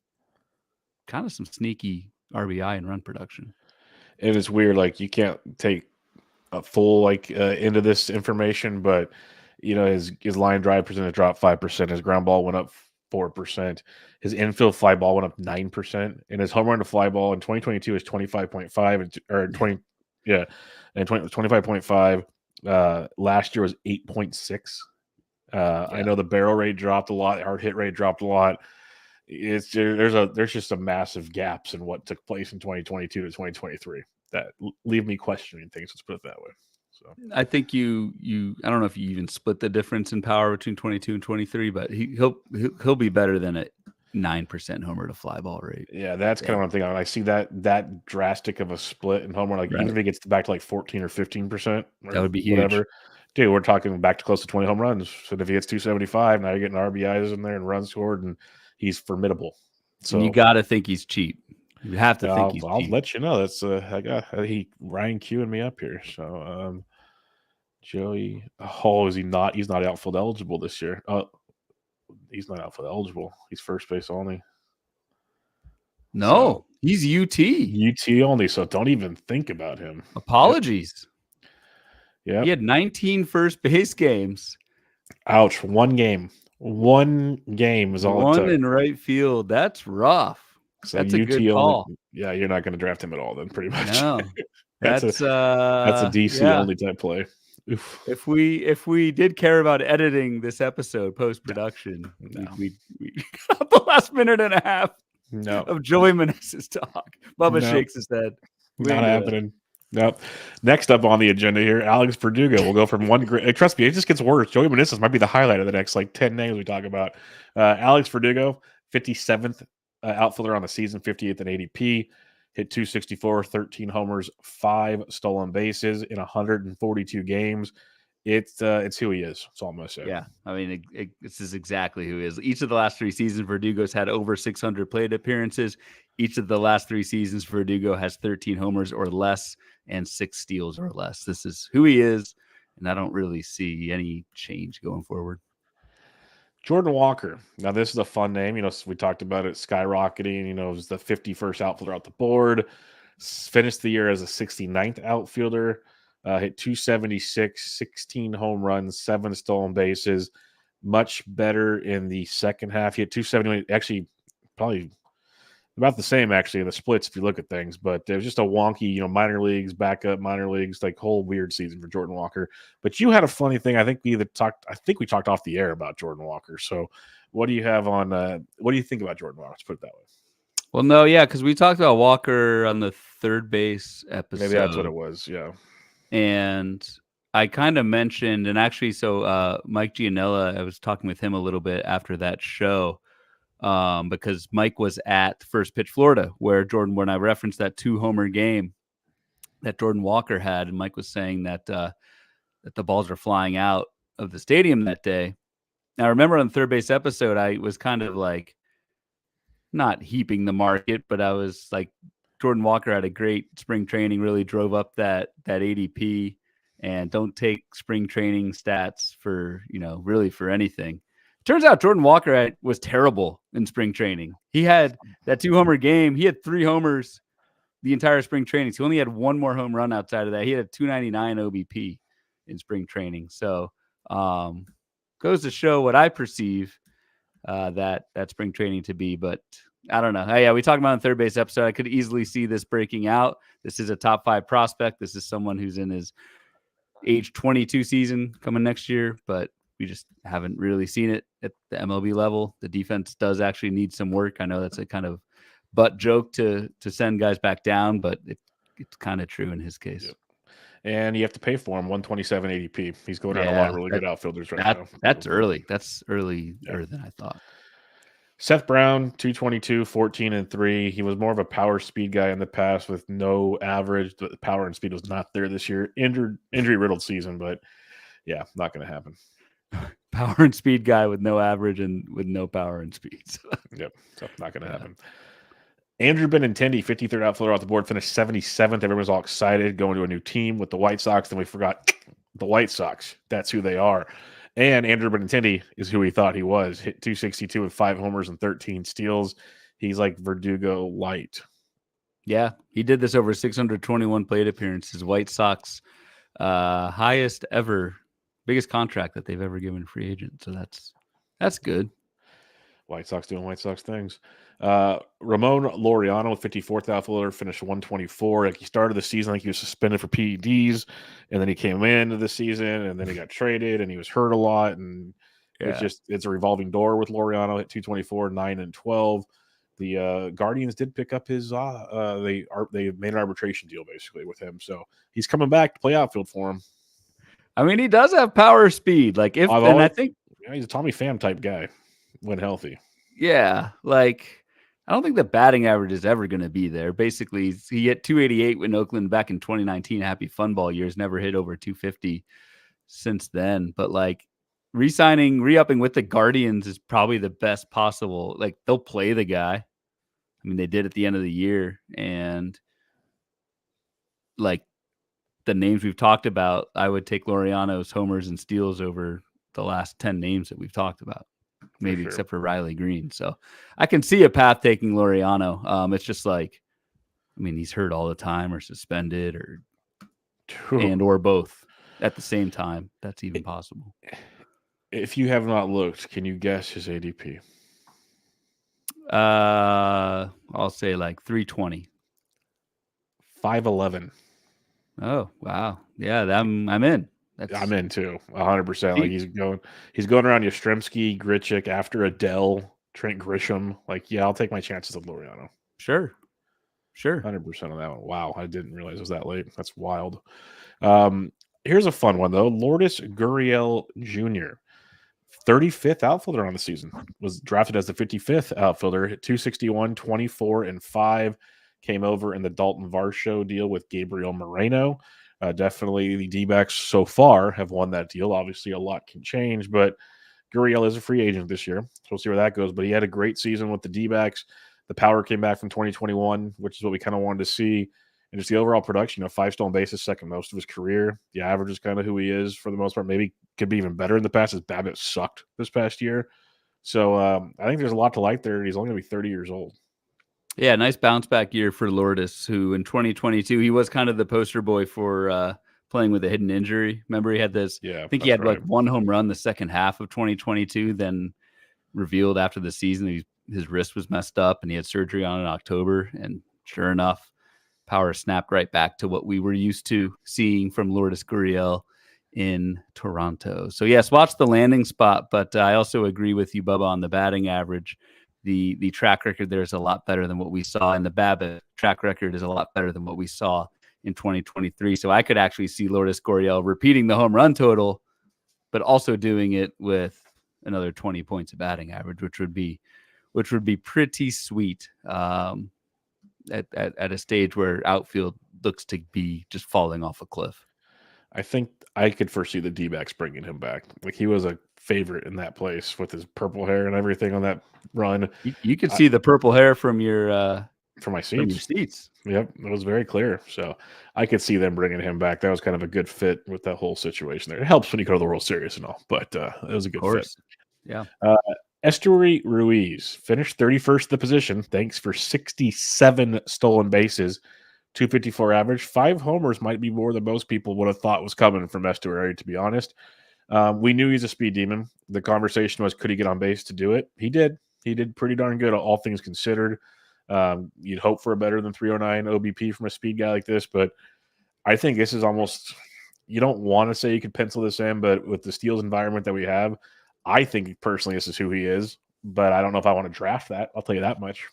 kind of some sneaky RBI and run production. And it's weird, you can't take full into this information, but his line drive percentage dropped 5%. His ground ball went up 4%. His infield fly ball went up 9%, and his home run to fly ball in 2022 is 25.5 or 20 and 25.5. Last year was 8.6. I know the barrel rate dropped a lot, hard hit rate dropped a lot. There's just a massive gaps in what took place in 2022 to 2023 that leave me questioning things. Let's put it that way. So I think you I don't know if you even split the difference in power between 22 and 23, but he'll be better than a 9% homer to fly ball rate. Yeah, that's kind of what I'm thinking. I see that drastic of a split in homer, even if it gets back to like 14 or 15%, that would be huge. Whatever. Dude, we're talking back to close to 20 home runs. So if he gets 275, now you're getting RBIs in there and runs scored, and he's formidable. So and you got to think he's cheap. You have to think he's cheap. I'll let you know. That's Ryan queuing me up here. So Joey, is he not? He's not outfield eligible this year. He's not outfield eligible. He's first base only. No, he's UT. UT only. So don't even think about him. Apologies. Yeah, he had 19 first base games. Ouch! One game is all. One in right field. That's rough. So that's a good call. Yeah, you're not going to draft him at all then, pretty much. No, that's a DC only type play. Oof. If we did care about editing this episode post production, we got the last minute and a half of Joey Maness's talk. Bubba shakes his head. Not happening. Nope. Next up on the agenda here, Alex Verdugo will go from one great. Trust me, it just gets worse. Joey Maness might be the highlight of the next 10 names we talk about. Alex Verdugo, 57th outfielder on the season, 58th in ADP, hit 264, 13 homers, 5 stolen bases in 142 games. It's who he is. That's all I'm going to say. Yeah, I mean, this is exactly who he is. Each of the last 3 seasons, Verdugo's had over 600 plate appearances. Each of the last 3 seasons, Verdugo has 13 homers or less and 6 steals or less. This is who he is, and I don't really see any change going forward. Jordan Walker. Now, this is a fun name. We talked about it skyrocketing. It was the 51st outfielder out the board. Finished the year as a 69th outfielder. Hit 276, 16 home runs, 7 stolen bases. Much better in the second half. He had 271. Actually, probably about the same, actually, in the splits if you look at things. But it was just a wonky, minor leagues, backup, minor leagues, whole weird season for Jordan Walker. But you had a funny thing. I think we talked off the air about Jordan Walker. So what do you have on what do you think about Jordan Walker? Let's put it that way. Well, no, yeah, because we talked about Walker on the third base episode. Maybe that's what it was, yeah. And I kind of mentioned, and actually, so Mike Gianella, I was talking with him a little bit after that show, because Mike was at First Pitch Florida, when I referenced that 2-homer game that Jordan Walker had, and Mike was saying that the balls are flying out of the stadium that day. Now, I remember on the third base episode, I was kind of not heaping the market, but I was like, Jordan Walker had a great spring training, really drove up that ADP, and don't take spring training stats for, really for anything. Turns out Jordan Walker was terrible in spring training. He had that 2-homer game. He had 3 homers the entire spring training. So he only had 1 more home run outside of that. He had a 299 OBP in spring training. So goes to show what I perceive that spring training to be, but I don't know. Yeah, we talked about in the third base episode. I could easily see this breaking out. This is a top 5 prospect. This is someone who's in his age 22 season coming next year, but we just haven't really seen it at the MLB level. The defense does actually need some work. I know that's a kind of butt joke to send guys back down, but it's kind of true in his case. Yep. And you have to pay for him, 127 ADP. He's going on a lot of really good outfielders now. That's early. That's earlier than I thought. Seth Brown, 222, 14-3. He was more of a power speed guy in the past with no average. The power and speed was not there this year. Injury riddled season, but yeah, not going to happen. Power and speed guy with no average and with no power and speed. Yep, so not going to happen. Andrew Benintendi, 53rd outfielder off the board, finished 77th. Everyone's all excited, going to a new team with the White Sox. Then we forgot the White Sox. That's who they are. And Andrew Benintendi is who he thought he was. Hit 262 with 5 homers and 13 steals. He's like Verdugo light. Yeah, he did this over 621 plate appearances. White Sox Highest ever, biggest contract that they've ever given a free agent. So that's good. White Sox doing White Sox things. Ramon Laureano, 54th outfielder, finished 124. Like he started the season like he was suspended for PEDs, and then he came into the season, and then he got traded, and he was hurt a lot, and it's a revolving door with Laureano at 224, 9 and 12. The Guardians did pick up his they made an arbitration deal basically with him, so he's coming back to play outfield for him. I mean, he does have power speed. Like I think he's a Tommy Pham type guy when healthy. Yeah, like I don't think the batting average is ever going to be there. Basically, he hit 288 in Oakland back in 2019. Happy fun ball years, never hit over 250 since then. But like re-upping with the Guardians is probably the best possible. Like they'll play the guy. I mean, they did at the end of the year, and like the names we've talked about, I would take Laureano's homers and steals over the last 10 names that we've talked about. Maybe except for Riley Green. So I can see a path taking Laureano. It's just like, I mean, he's hurt all the time or suspended or both at the same time. That's even possible. If you have not looked, can you guess his ADP? I'll say like 320. 511. Oh, wow. Yeah, I'm in. I'm in too, 100%. Like he's going around Yastrzemski, Grichuk, after Adele, Trent Grisham. Like, yeah, I'll take my chances with Laureano. Sure. 100% on that one. Wow, I didn't realize it was that late. That's wild. Here's a fun one though. Lourdes Gurriel Jr., 35th outfielder on the season, was drafted as the 55th outfielder. Hit 261, 24 and 5. Came over in the Dalton Varsho deal with Gabriel Moreno. Definitely the D-backs so far have won that deal. Obviously, a lot can change, but Gurriel is a free agent this year, so we'll see where that goes. But he had a great season with the D-backs. The power came back from 2021, which is what we kind of wanted to see. And just the overall production, 5 stolen bases, second most of his career. The average is kind of who he is for the most part. Maybe could be even better in the past, as BABIP sucked this past year. So I think there's a lot to like there. He's only going to be 30 years old. Yeah, nice bounce back year for Lourdes, who in 2022, he was kind of the poster boy for playing with a hidden injury. Remember, he had this, I think he had like one home run the second half of 2022, then revealed after the season his wrist was messed up and he had surgery on it in October. And sure enough, power snapped right back to what we were used to seeing from Lourdes Gurriel in Toronto. So yes, watch the landing spot, but I also agree with you, Bubba, on the batting average. The track record there is a lot better than what we saw, and the BABIP track record is a lot better than what we saw in 2023. So I could actually see Lourdes Gurriel repeating the home run total, but also doing it with another 20 points of batting average, which would be pretty sweet at a stage where outfield looks to be just falling off a cliff. I think I could foresee the D-backs bringing him back. Like he was a favorite in that place with his purple hair and everything on that run. You could see the purple hair from your from my seats. From your seats. Yep, it was very clear. So I could see them bringing him back. That was kind of a good fit with that whole situation there. It helps when you go to the World Series and all, but it was a good fit. Yeah. Esteury Ruiz finished 31st the position. Thanks for 67 stolen bases. 254 average, 5 homers might be more than most people would have thought was coming from Esteury, to be honest. We knew he's a speed demon. The conversation was, could he get on base to do it? He did. He did pretty darn good, all things considered. You'd hope for a better than 309 OBP from a speed guy like this, but I think this is almost, you don't want to say you could pencil this in, but with the steals environment that we have, I think personally this is who he is, but I don't know if I want to draft that. I'll tell you that much.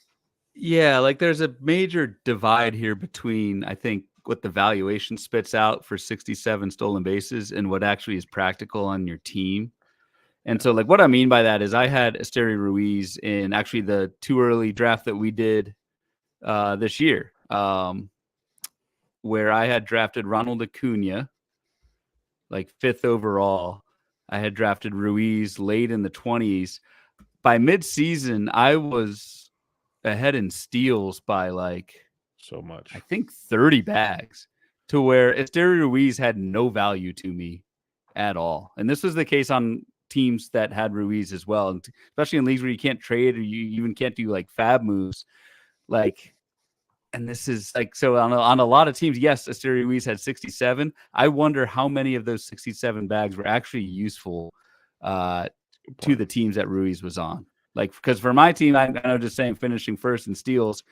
Yeah, like there's a major divide here between, I think, what the valuation spits out for 67 stolen bases and what actually is practical on your team. And so like what I mean by that is I had Esteury Ruiz in actually the too early draft that we did this year, where I had drafted Ronald Acuna, like 5th overall. I had drafted Ruiz late in the 20s. By mid-season, I was ahead in steals by like so much. I think 30 bags, to where Esteury Ruiz had no value to me at all. And this was the case on teams that had Ruiz as well, and especially in leagues where you can't trade or you even can't do like fab moves. Like and this is like, so on a lot of teams, yes, Esteury Ruiz had 67. I wonder how many of those 67 bags were actually useful to the teams that Ruiz was on. Like, because for my team, I know, just saying, finishing first in steals,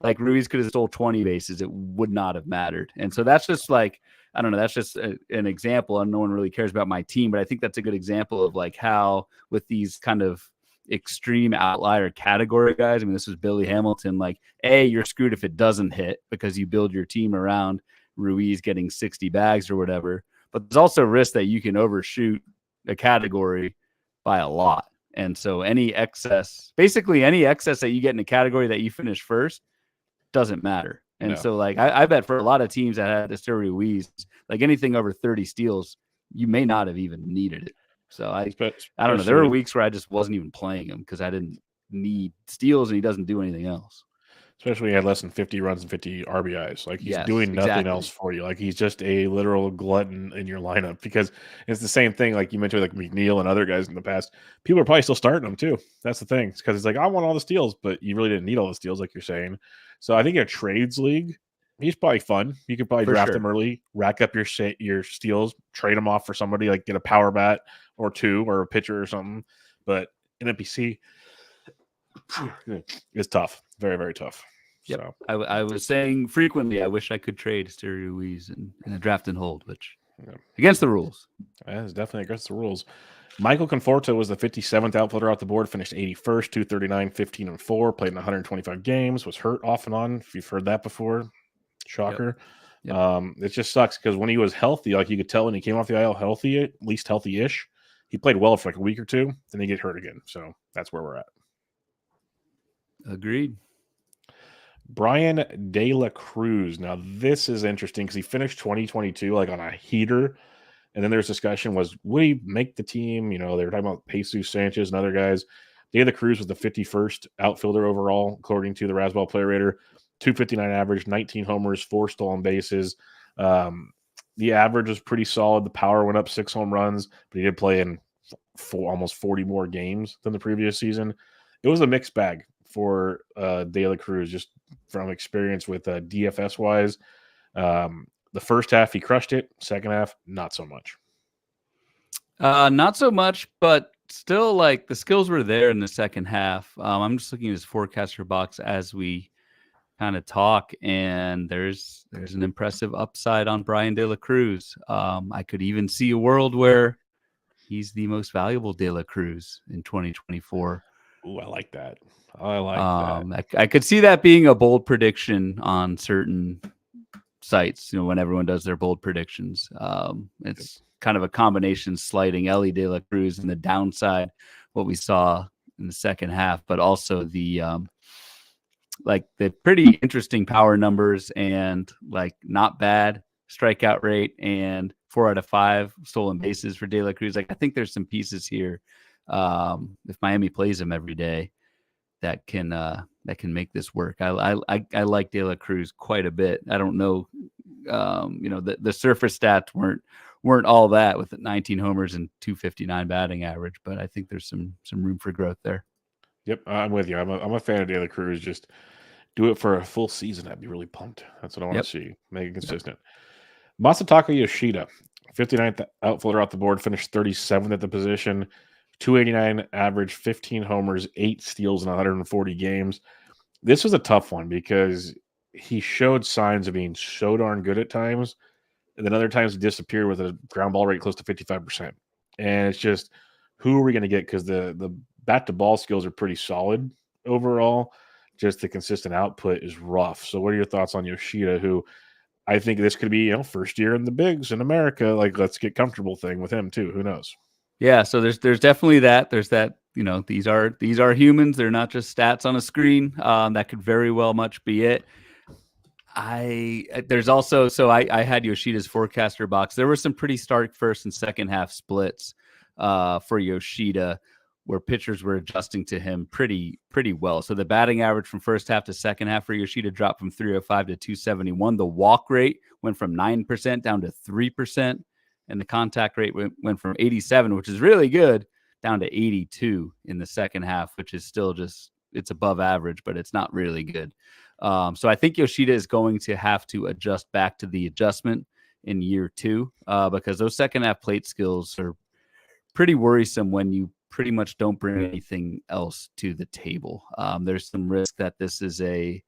like Ruiz could have stole 20 bases. It would not have mattered. And so that's just like, I don't know, that's just an example. And no one really cares about my team, but I think that's a good example of like how with these kind of extreme outlier category guys, I mean, this is Billy Hamilton, like, you're screwed if it doesn't hit because you build your team around Ruiz getting 60 bags or whatever. But there's also risk that you can overshoot a category by a lot. And so basically any excess that you get in a category that you finish first doesn't matter. And so like, I bet for a lot of teams that had Esteury Ruiz, like anything over 30 steals, you may not have even needed it. So I don't know. There were weeks where I just wasn't even playing him because I didn't need steals and he doesn't do anything else. Especially when he had less than 50 runs and 50 RBIs. Like, he's doing nothing else for you. Like, he's just a literal glutton in your lineup, because it's the same thing. Like you mentioned, like McNeil and other guys in the past, people are probably still starting them too. That's the thing. Because it's like, I want all the steals, but you really didn't need all the steals, like you're saying. So I think in a trades league, he's probably fun. You could probably draft him early, rack up your steals, trade him off for somebody, like get a power bat or two or a pitcher or something. But in NPC, it's tough. Very, very tough. Yep. So I was saying frequently, I wish I could trade Esteury Ruiz in a draft and hold, which against the rules. That is definitely against the rules. Michael Conforto was the 57th outfielder off the board, finished 81st, 239, 15-4, played in 125 games, was hurt off and on. If you've heard that before, shocker. Yep. It just sucks because when he was healthy, like you could tell when he came off the IL healthy, at least healthy-ish, he played well for like a week or two, then he get hurt again. So that's where we're at. Agreed. Brian De La Cruz. Now, this is interesting because he finished 2022 like on a heater. And then there's discussion was, would he make the team? You know, they were talking about Jesus Sanchez and other guys. De La Cruz was the 51st outfielder overall, according to the Razzball Player Rater. 259 average, 19 homers, 4 stolen bases. The average was pretty solid. The power went up 6 home runs, but he did play in almost 40 more games than the previous season. It was a mixed bag for De La Cruz, just from experience with DFS-wise. The first half, he crushed it. Second half, not so much. Not so much, but still, like, the skills were there in the second half. I'm just looking at his forecaster box as we kind of talk, and there's an impressive upside on Brian De La Cruz. I could even see a world where he's the most valuable De La Cruz in 2024. Ooh, I like that. That. I could see that being a bold prediction on certain sites, you know, when everyone does their bold predictions. It's kind of a combination sliding Ellie De La Cruz and the downside, what we saw in the second half, but also the like the pretty interesting power numbers and like not bad strikeout rate and 4 out of 5 stolen bases for De La Cruz. Like, I think there's some pieces here. If Miami plays him every day, that can make this work. I like De La Cruz quite a bit. I don't know, you know, the surface stats weren't all that with 19 homers and 259 batting average, but I think there's some room for growth there. Yep, I'm with you. I'm a fan of De La Cruz. Just do it for a full season. I'd be really pumped. That's what I want to see. Make it consistent. Masataka Yoshida, 59th outfielder off the board, finished 37th at the position. 289 average, 15 homers, 8 steals in 140 games. This was a tough one because he showed signs of being so darn good at times, and then other times he disappeared with a ground ball rate close to 55%. And it's just, who are we going to get? Because the bat-to-ball skills are pretty solid overall. Just the consistent output is rough. So what are your thoughts on Yoshida, who I think this could be, you know, first year in the bigs in America, like, let's get comfortable thing with him too. Who knows? Yeah, so there's definitely that. There's that, you know, these are humans. They're not just stats on a screen. That could very well much be it. There's also, so I had Yoshida's forecaster box. There were some pretty stark first and second half splits for Yoshida, where pitchers were adjusting to him pretty well. So the batting average from first half to second half for Yoshida dropped from 305 to 271. The walk rate went from 9% down to 3%. And the contact rate went from 87, which is really good, down to 82 in the second half, which is still just, it's above average, but it's not really good. So I think Yoshida is going to have to adjust back to the adjustment in year 2 because those second half plate skills are pretty worrisome when you pretty much don't bring anything else to the table. There's some risk that this is a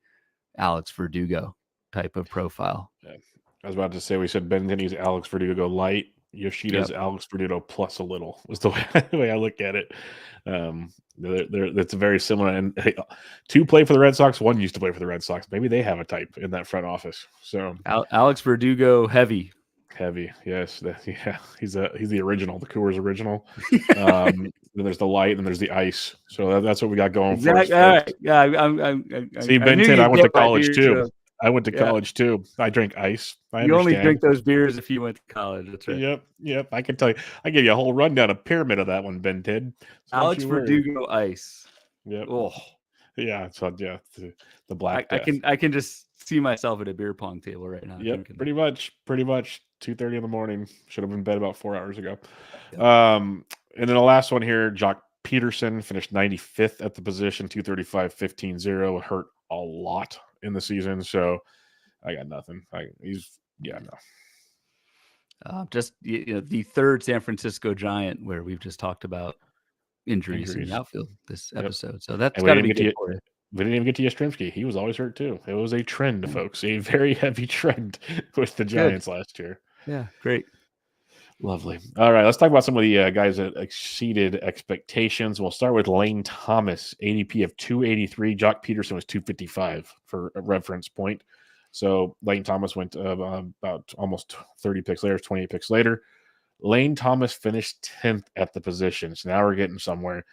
Alex Verdugo type of profile. Yeah. I was about to say, we said Benintendi's Alex Verdugo light. Yoshida's Alex Verdugo plus a little was the way I look at it. That's very similar. And hey, 2 play for the Red Sox, 1 used to play for the Red Sox. Maybe they have a type in that front office. So Alex Verdugo heavy, yes, he's the original, the Coors original. Then there's the light, and there's the ice. So that's what we got going for us. All right. Yeah, See, Ben 10, I went to college too. I went to college too. I drink ice. You only drink those beers if you went to college. That's right. Yep. I can tell you. I gave you a whole rundown, a pyramid of that one, Ben 10. So Alex Verdugo ice. Yep. Oh. Yeah. So the black. I can just see myself at a beer pong table right now. Yep. Pretty much. 2:30 in the morning. Should have been in bed about 4 hours ago. Yep. And then the last one here, Jock Peterson finished 95th at the position, 235-15-0. Hurt a lot in the season, so I got nothing. Just the third San Francisco Giant where we've just talked about injuries in the outfield this episode. So that's got to be good for you. We didn't even get to Yastrzemski. He was always hurt too. It was a trend, folks. A very heavy trend with the Giants last year. Yeah, great. Lovely. All right, let's talk about some of the guys that exceeded expectations. We'll start with Lane Thomas, ADP of 283. Jock Peterson was 255 for a reference point. So Lane Thomas went about almost 30 picks later, 28 picks later. Lane Thomas finished 10th at the position. So now we're getting somewhere.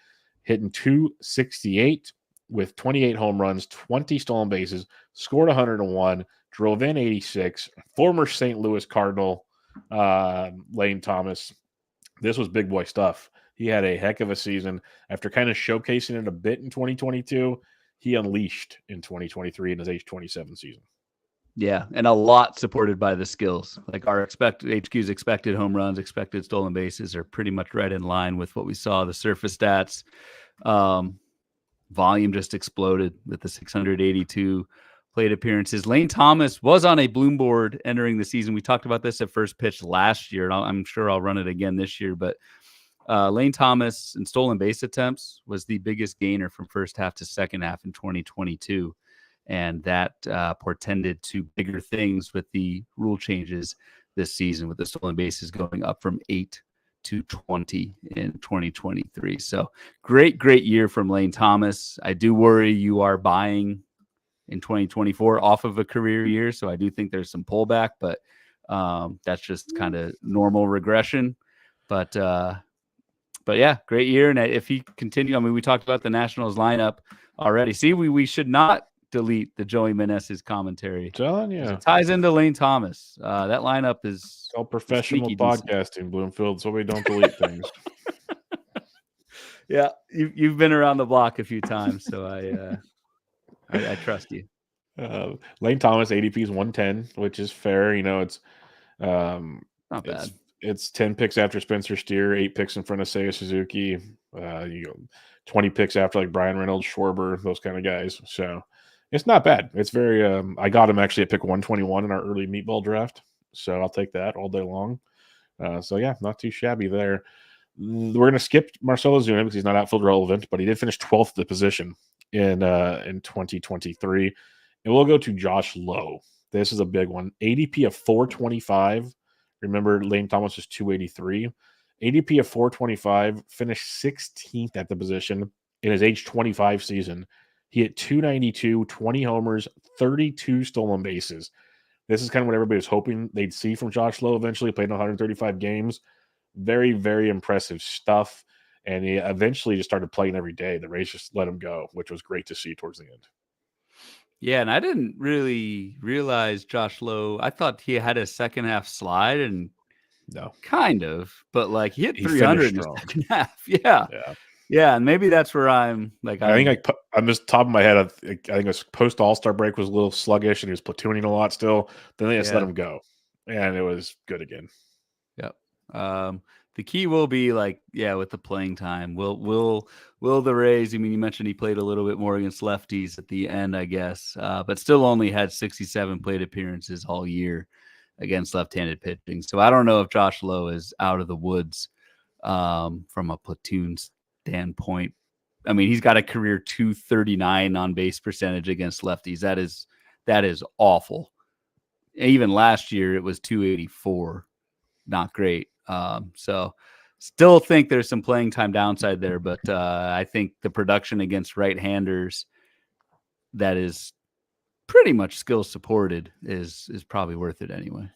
Hitting 268 with 28 home runs, 20 stolen bases, scored 101, drove in 86. Former St. Louis Cardinal Lane Thomas. This was big boy stuff. He had a heck of a season. After kind of showcasing it a bit in 2022, he unleashed in 2023 in his age 27 season. Yeah, and a lot supported by the skills. Like our HQ's expected home runs, expected stolen bases are pretty much right in line with what we saw. The surface stats, volume just exploded with the 682 plate appearances. Lane Thomas was on a bloom board entering the season. We talked about this at first pitch last year, and I'm sure I'll run it again this year. But Lane Thomas in stolen base attempts was the biggest gainer from first half to second half in 2022. And that portended to bigger things with the rule changes this season, with the stolen bases going up from 8 to 20 in 2023. So great year from Lane Thomas. I do worry you are buying in 2024 off of a career year. So I do think there's some pullback, but that's just kind of normal regression. But yeah, great year. And if he continue, I mean, we talked about the Nationals lineup already. See, we should not delete the Joey Maness's commentary. John, yeah. It ties into Lane Thomas. That lineup is it's all professional podcasting, Bloomfield, so we don't delete things. Yeah, you've been around the block a few times, so I trust you. Lane Thomas, ADP is 110, which is fair. You know, it's not bad. It's 10 picks after Spencer Steer, 8 picks in front of Seiya Suzuki, 20 picks after like Brian Reynolds, Schwarber, those kind of guys. So it's not bad. It's very. I got him actually at pick 121 in our early meatball draft, so I'll take that all day long. So yeah, not too shabby there. We're going to skip Marcell Ozuna because he's not outfield relevant, but he did finish 12th at the position in 2023. And we'll go to Josh Lowe. This is a big one. ADP of 425. Remember, Lane Thomas was 283. ADP of 425, finished 16th at the position in his age 25 season. He hit 292, 20 homers, 32 stolen bases. This is kind of what everybody was hoping they'd see from Josh Lowe eventually. Played in 135 games. Very, very impressive stuff. And he eventually just started playing every day. The Rays just let him go, which was great to see towards the end. Yeah, and I didn't really realize Josh Lowe. I thought he had a second half slide, and no, kind of, but like he hit 300 in the second half. Yeah, and maybe that's where I'm like. I think I'm just top of my head. I think his post All-Star break was a little sluggish, and he was platooning a lot still. Then they just let him go, and it was good again. Yep. The key will be like, with the playing time. Will the Rays? I mean, you mentioned he played a little bit more against lefties at the end, I guess, but still only had 67 plate appearances all year against left-handed pitching. So I don't know if Josh Lowe is out of the woods from a platoon standpoint. I mean, he's got a career 239 on base percentage against lefties. That is awful. Even last year it was 284. Not great. So still think there's some playing time downside there, but I think the production against right-handers that is pretty much skill supported is probably worth it anyway.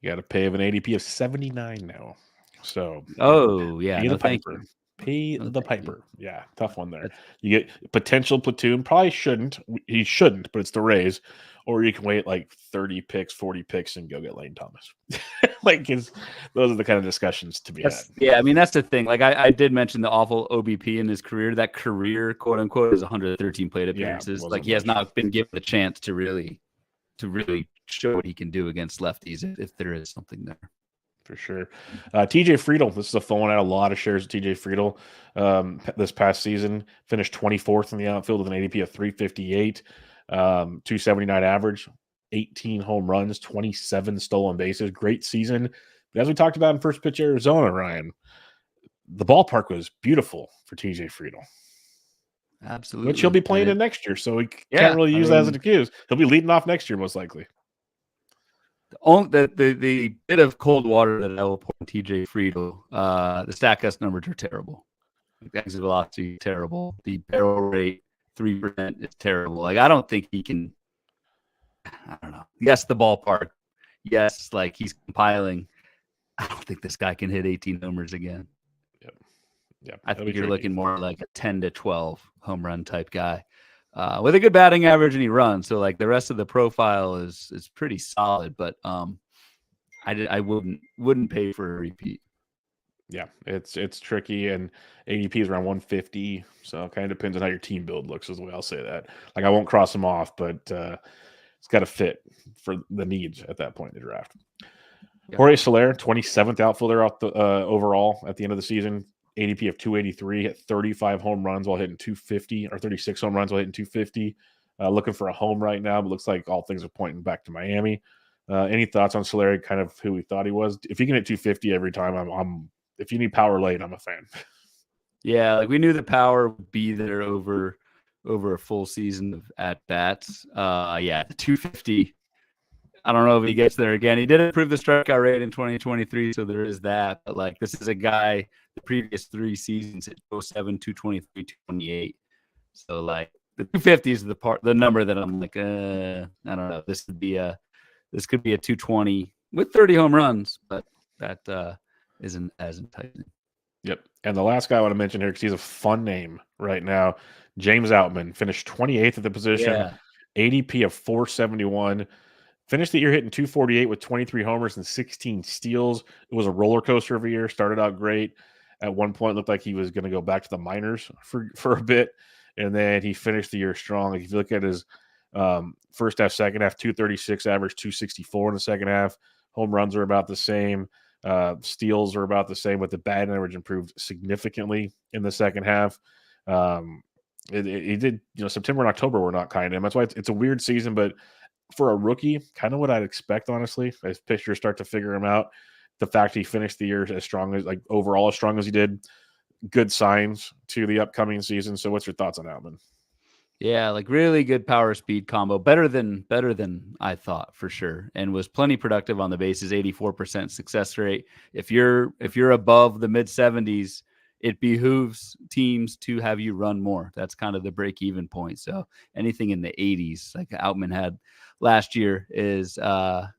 You got to pay an ADP of 79 now. So pay the piper. Pay the piper. Yeah, tough one there. You get potential platoon. Probably shouldn't. He shouldn't, but it's the Rays. Or you can wait like 30 picks, 40 picks, and go get Lane Thomas. Those are the kind of discussions to be had. Yeah, I mean, that's the thing. Like I did mention the awful OBP in his career. That career, quote unquote, is 113 plate appearances. Like he has not been given the chance to really show what he can do against lefties if there is something there. For sure. TJ Friedl, this is a fun one. I had a lot of shares of TJ Friedl this past season. Finished 24th in the outfield with an ADP of 358, 279 average, 18 home runs, 27 stolen bases. Great season. But as we talked about in First Pitch Arizona, Ryan, the ballpark was beautiful for TJ Friedl. Absolutely. Which he'll be playing in next year, so we can't really use that as an excuse. He'll be leading off next year, most likely. The bit of cold water that I will pour on TJ Friedl, the StatCast numbers are terrible. The exit velocity terrible. The barrel rate 3% is terrible. Like I don't think he can. I don't know. Yes, the ballpark. Yes, like he's compiling. I don't think this guy can hit 18 homers again. Yep. I think you're looking more like a 10 to 12 home run type guy. With a good batting average, and he runs. So like the rest of the profile is pretty solid, but I wouldn't pay for a repeat. Yeah, it's tricky, and ADP is around 150, so it kind of depends on how your team build looks. Is the way I'll say that. Like I won't cross him off, but it's got to fit for the needs at that point in the draft. Yeah. Jorge Soler, 27th outfielder out the overall at the end of the season. ADP of 283, hit 35 home runs while hitting 250, or 36 home runs while hitting 250. Looking for a home right now, but looks like all things are pointing back to Miami. Any thoughts on Soler, kind of who we thought he was? If he can hit 250 every time, I'm if you need power late, I'm a fan. Yeah, like we knew the power would be there over a full season of at bats. The 250. I don't know if he gets there again. He did improve the strikeout rate in 2023, so there is that. But like this is a guy the previous 3 seasons hit 07, 223, 228. So like the 250 is the number that I'm like, I don't know. This could be a 220 with 30 home runs, but that isn't as enticing. Yep. And the last guy I want to mention here, because he's a fun name right now, James Outman, finished 28th at the position, ADP of 471. Finished the year hitting 248 with 23 homers and 16 steals. It was a roller coaster of a year. Started out great. At one point, looked like he was going to go back to the minors for a bit, and then he finished the year strong. Like if you look at his first half, second half, 236 average, 264 in the second half. Home runs are about the same. Steals are about the same, but the batting average improved significantly in the second half. It did, September and October were not kind to him. That's why it's a weird season, but for a rookie, kind of what I'd expect, honestly, as pitchers start to figure him out. The fact he finished the year as strong as, overall as strong as he did, good signs to the upcoming season. So what's your thoughts on Outman? Yeah, like really good power speed combo. Better than I thought, for sure. And was plenty productive on the bases, 84% success rate. If you're above the mid 70s, it behooves teams to have you run more. That's kind of the break-even point. So anything in the 80s, like Outman had last year, is a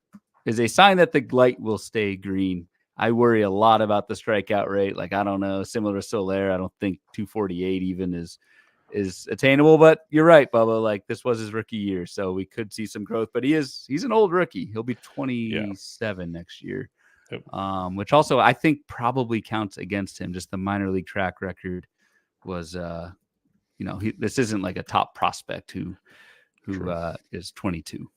sign that the light will stay green. I worry a lot about the strikeout rate. Like, I don't know, similar to Soler, I don't think 248 even is attainable. But you're right, Bubba. Like, this was his rookie year, so we could see some growth. But he's an old rookie. He'll be 27 next year. Which also I think probably counts against him. Just the minor league track record was, this isn't like a top prospect who is 22.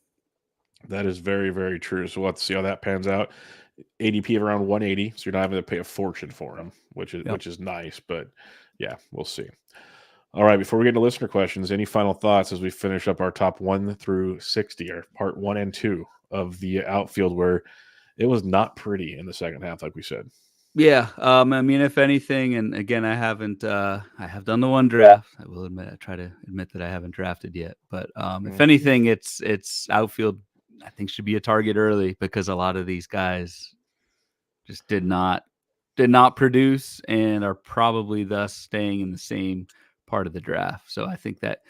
That is very, very true. So we'll have to see how that pans out. ADP of around 180, so you're not having to pay a fortune for him, which is nice. But yeah, we'll see. All right, before we get into listener questions, any final thoughts as we finish up our top 1 through 60, or part 1 and 2 of the outfield, where it was not pretty in the second half, like we said. Yeah, I mean, if anything, and again, I have done the one draft. I will admit, I try to admit that I haven't drafted yet. But if anything, it's outfield. I think should be a target early, because a lot of these guys just did not produce and are probably thus staying in the same part of the draft. So I think that,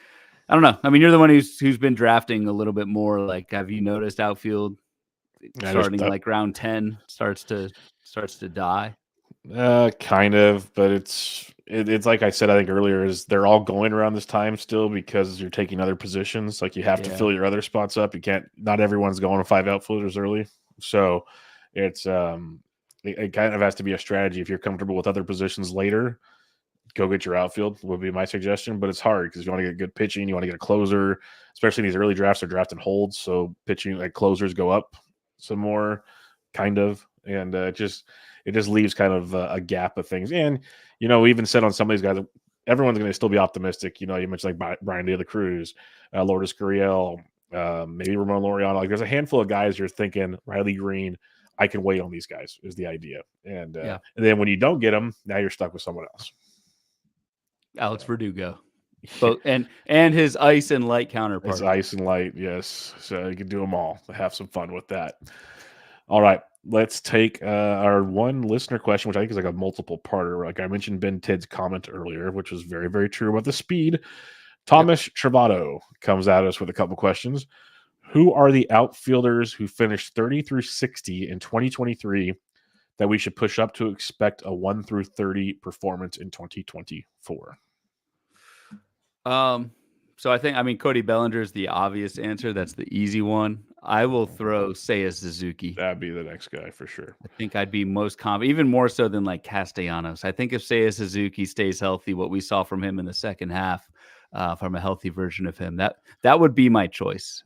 I don't know. I mean, you're the one who's been drafting a little bit more. Like, have you noticed outfield starting like round 10 starts to die? Kind of, but it's like I said, I think earlier, is they're all going around this time still, because you're taking other positions. Like, you have to fill your other spots up. You can't. Not everyone's going to 5 outfielders early, so it's it kind of has to be a strategy. If you're comfortable with other positions later, go get your outfield, would be my suggestion. But it's hard, because you want to get good pitching, you want to get a closer, especially in these early drafts. They're drafting holds, so pitching, like, closers go up some more, kind of, and it just leaves kind of a gap of things. And we even said on some of these guys, everyone's going to still be optimistic. You mentioned like Bryant de la Cruz, Lourdes Gurriel, maybe Ramon Laureano. Like, there's a handful of guys you're thinking, Riley Green, I can wait on these guys, is the idea. And and then when you don't get them, now you're stuck with someone else. Alex Verdugo. Both, and his ice and light counterpart. His ice and light, yes. So you can do them all. Have some fun with that. All right, let's take our one listener question, which I think is like a multiple parter. Like I mentioned Ben Tidd's comment earlier, which was very, very true about the speed. Thomas Travato comes at us with a couple questions. Who are the outfielders who finished 30 through 60 in 2023 that we should push up to expect a 1 through 30 performance in 2024? So I think, Cody Bellinger is the obvious answer. That's the easy one. I will throw Seiya Suzuki. That'd be the next guy for sure. I think I'd be most confident, even more so than like Castellanos. I think if Seiya Suzuki stays healthy, what we saw from him in the second half, from a healthy version of him, that would be my choice.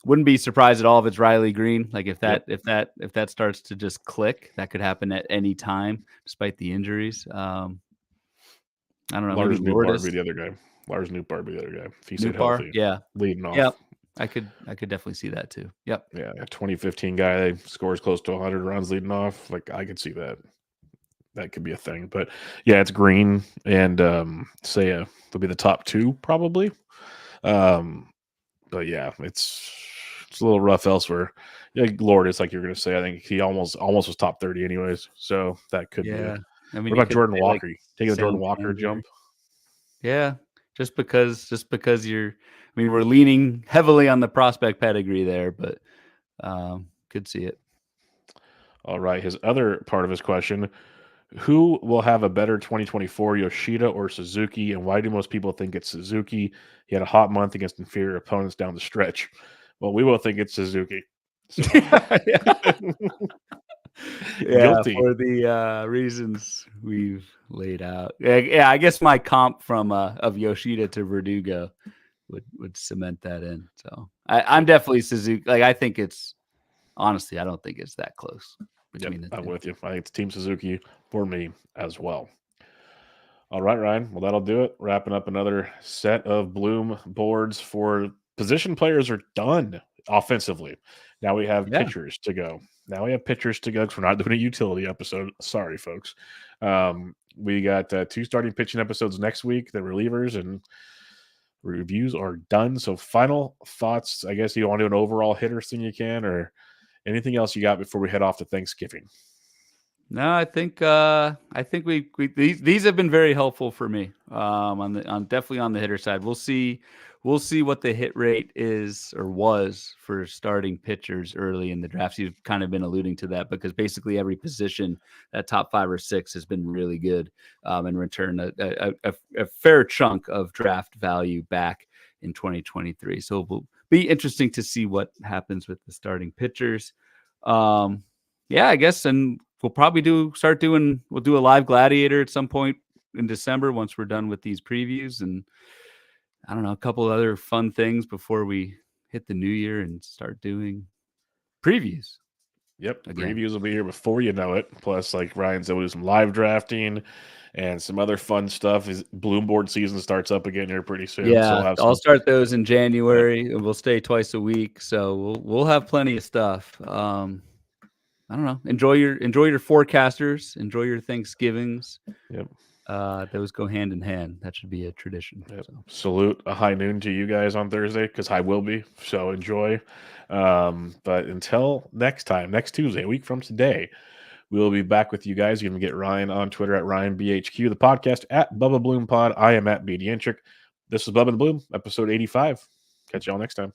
Wouldn't be surprised at all if it's Riley Green. Like if that starts to just click, that could happen at any time, despite the injuries. I don't know. Lars Neal would be the other guy. Lars Neal would be the other guy if he stayed healthy. Yeah, leading off. Yep. I could definitely see that too. Yep. Yeah, a 2015 guy that scores close to 100 runs leading off. Like, I could see that. That could be a thing. But yeah, it's Green and Seiya will be the top two probably. But yeah, it's a little rough elsewhere. Yeah, Lourdes, like you're going to say, I think he almost was top 30 anyways. So that could be it. What about Jordan Walker? Like taking the Jordan Walker jump? Yeah, just because you're. We're leaning heavily on the prospect pedigree there, but could see it. All right. His other part of his question: who will have a better 2024, Yoshida or Suzuki? And why do most people think it's Suzuki? He had a hot month against inferior opponents down the stretch. Well, we will think it's Suzuki. So. Guilty. For the reasons we've laid out. Yeah, I guess my comp from of Yoshida to Verdugo would cement that in. So I'm definitely Suzuki. Like, I think it's, honestly, I don't think it's that close between the two. I'm with you. I think it's Team Suzuki for me as well. All right, Ryan. Well, that'll do it. Wrapping up another set of Bloom boards for position players are done offensively. Now we have pitchers to go. Because we're not doing a utility episode. Sorry, folks. We got 2 starting pitching episodes next week, the relievers, and reviews are done. So final thoughts, I guess you want to do an overall hitters thing you can, or anything else you got before we head off to Thanksgiving? No, I think we these have been very helpful for me. Definitely on the hitter side. We'll see what the hit rate is or was for starting pitchers early in the drafts. You've kind of been alluding to that, because basically every position, that top 5 or 6, has been really good, and return a fair chunk of draft value back in 2023. So it will be interesting to see what happens with the starting pitchers. Yeah, I guess, and we'll probably do a live gladiator at some point in December once we're done with these previews, and I don't know, a couple of other fun things before we hit the new year and start doing previews. Yep. Again. Previews will be here before you know it. Plus, like Ryan said, we'll do some live drafting and some other fun stuff. Is Bloom board season starts up again here pretty soon. Yeah, so we'll have I'll start those in January, and we'll stay twice a week. So we'll have plenty of stuff. I don't know. Enjoy your forecasters. Enjoy your Thanksgivings. Yep. Those go hand in hand. That should be a tradition. Yep. So. Salute a high noon to you guys on Thursday, because I will be. So enjoy. But until next time, next Tuesday, a week from today, we'll be back with you guys. You can get Ryan on Twitter at RyanBHQ, the podcast at Bubba Bloom Pod. I am at BDentric. This is Bubba and Bloom, episode 85. Catch y'all next time.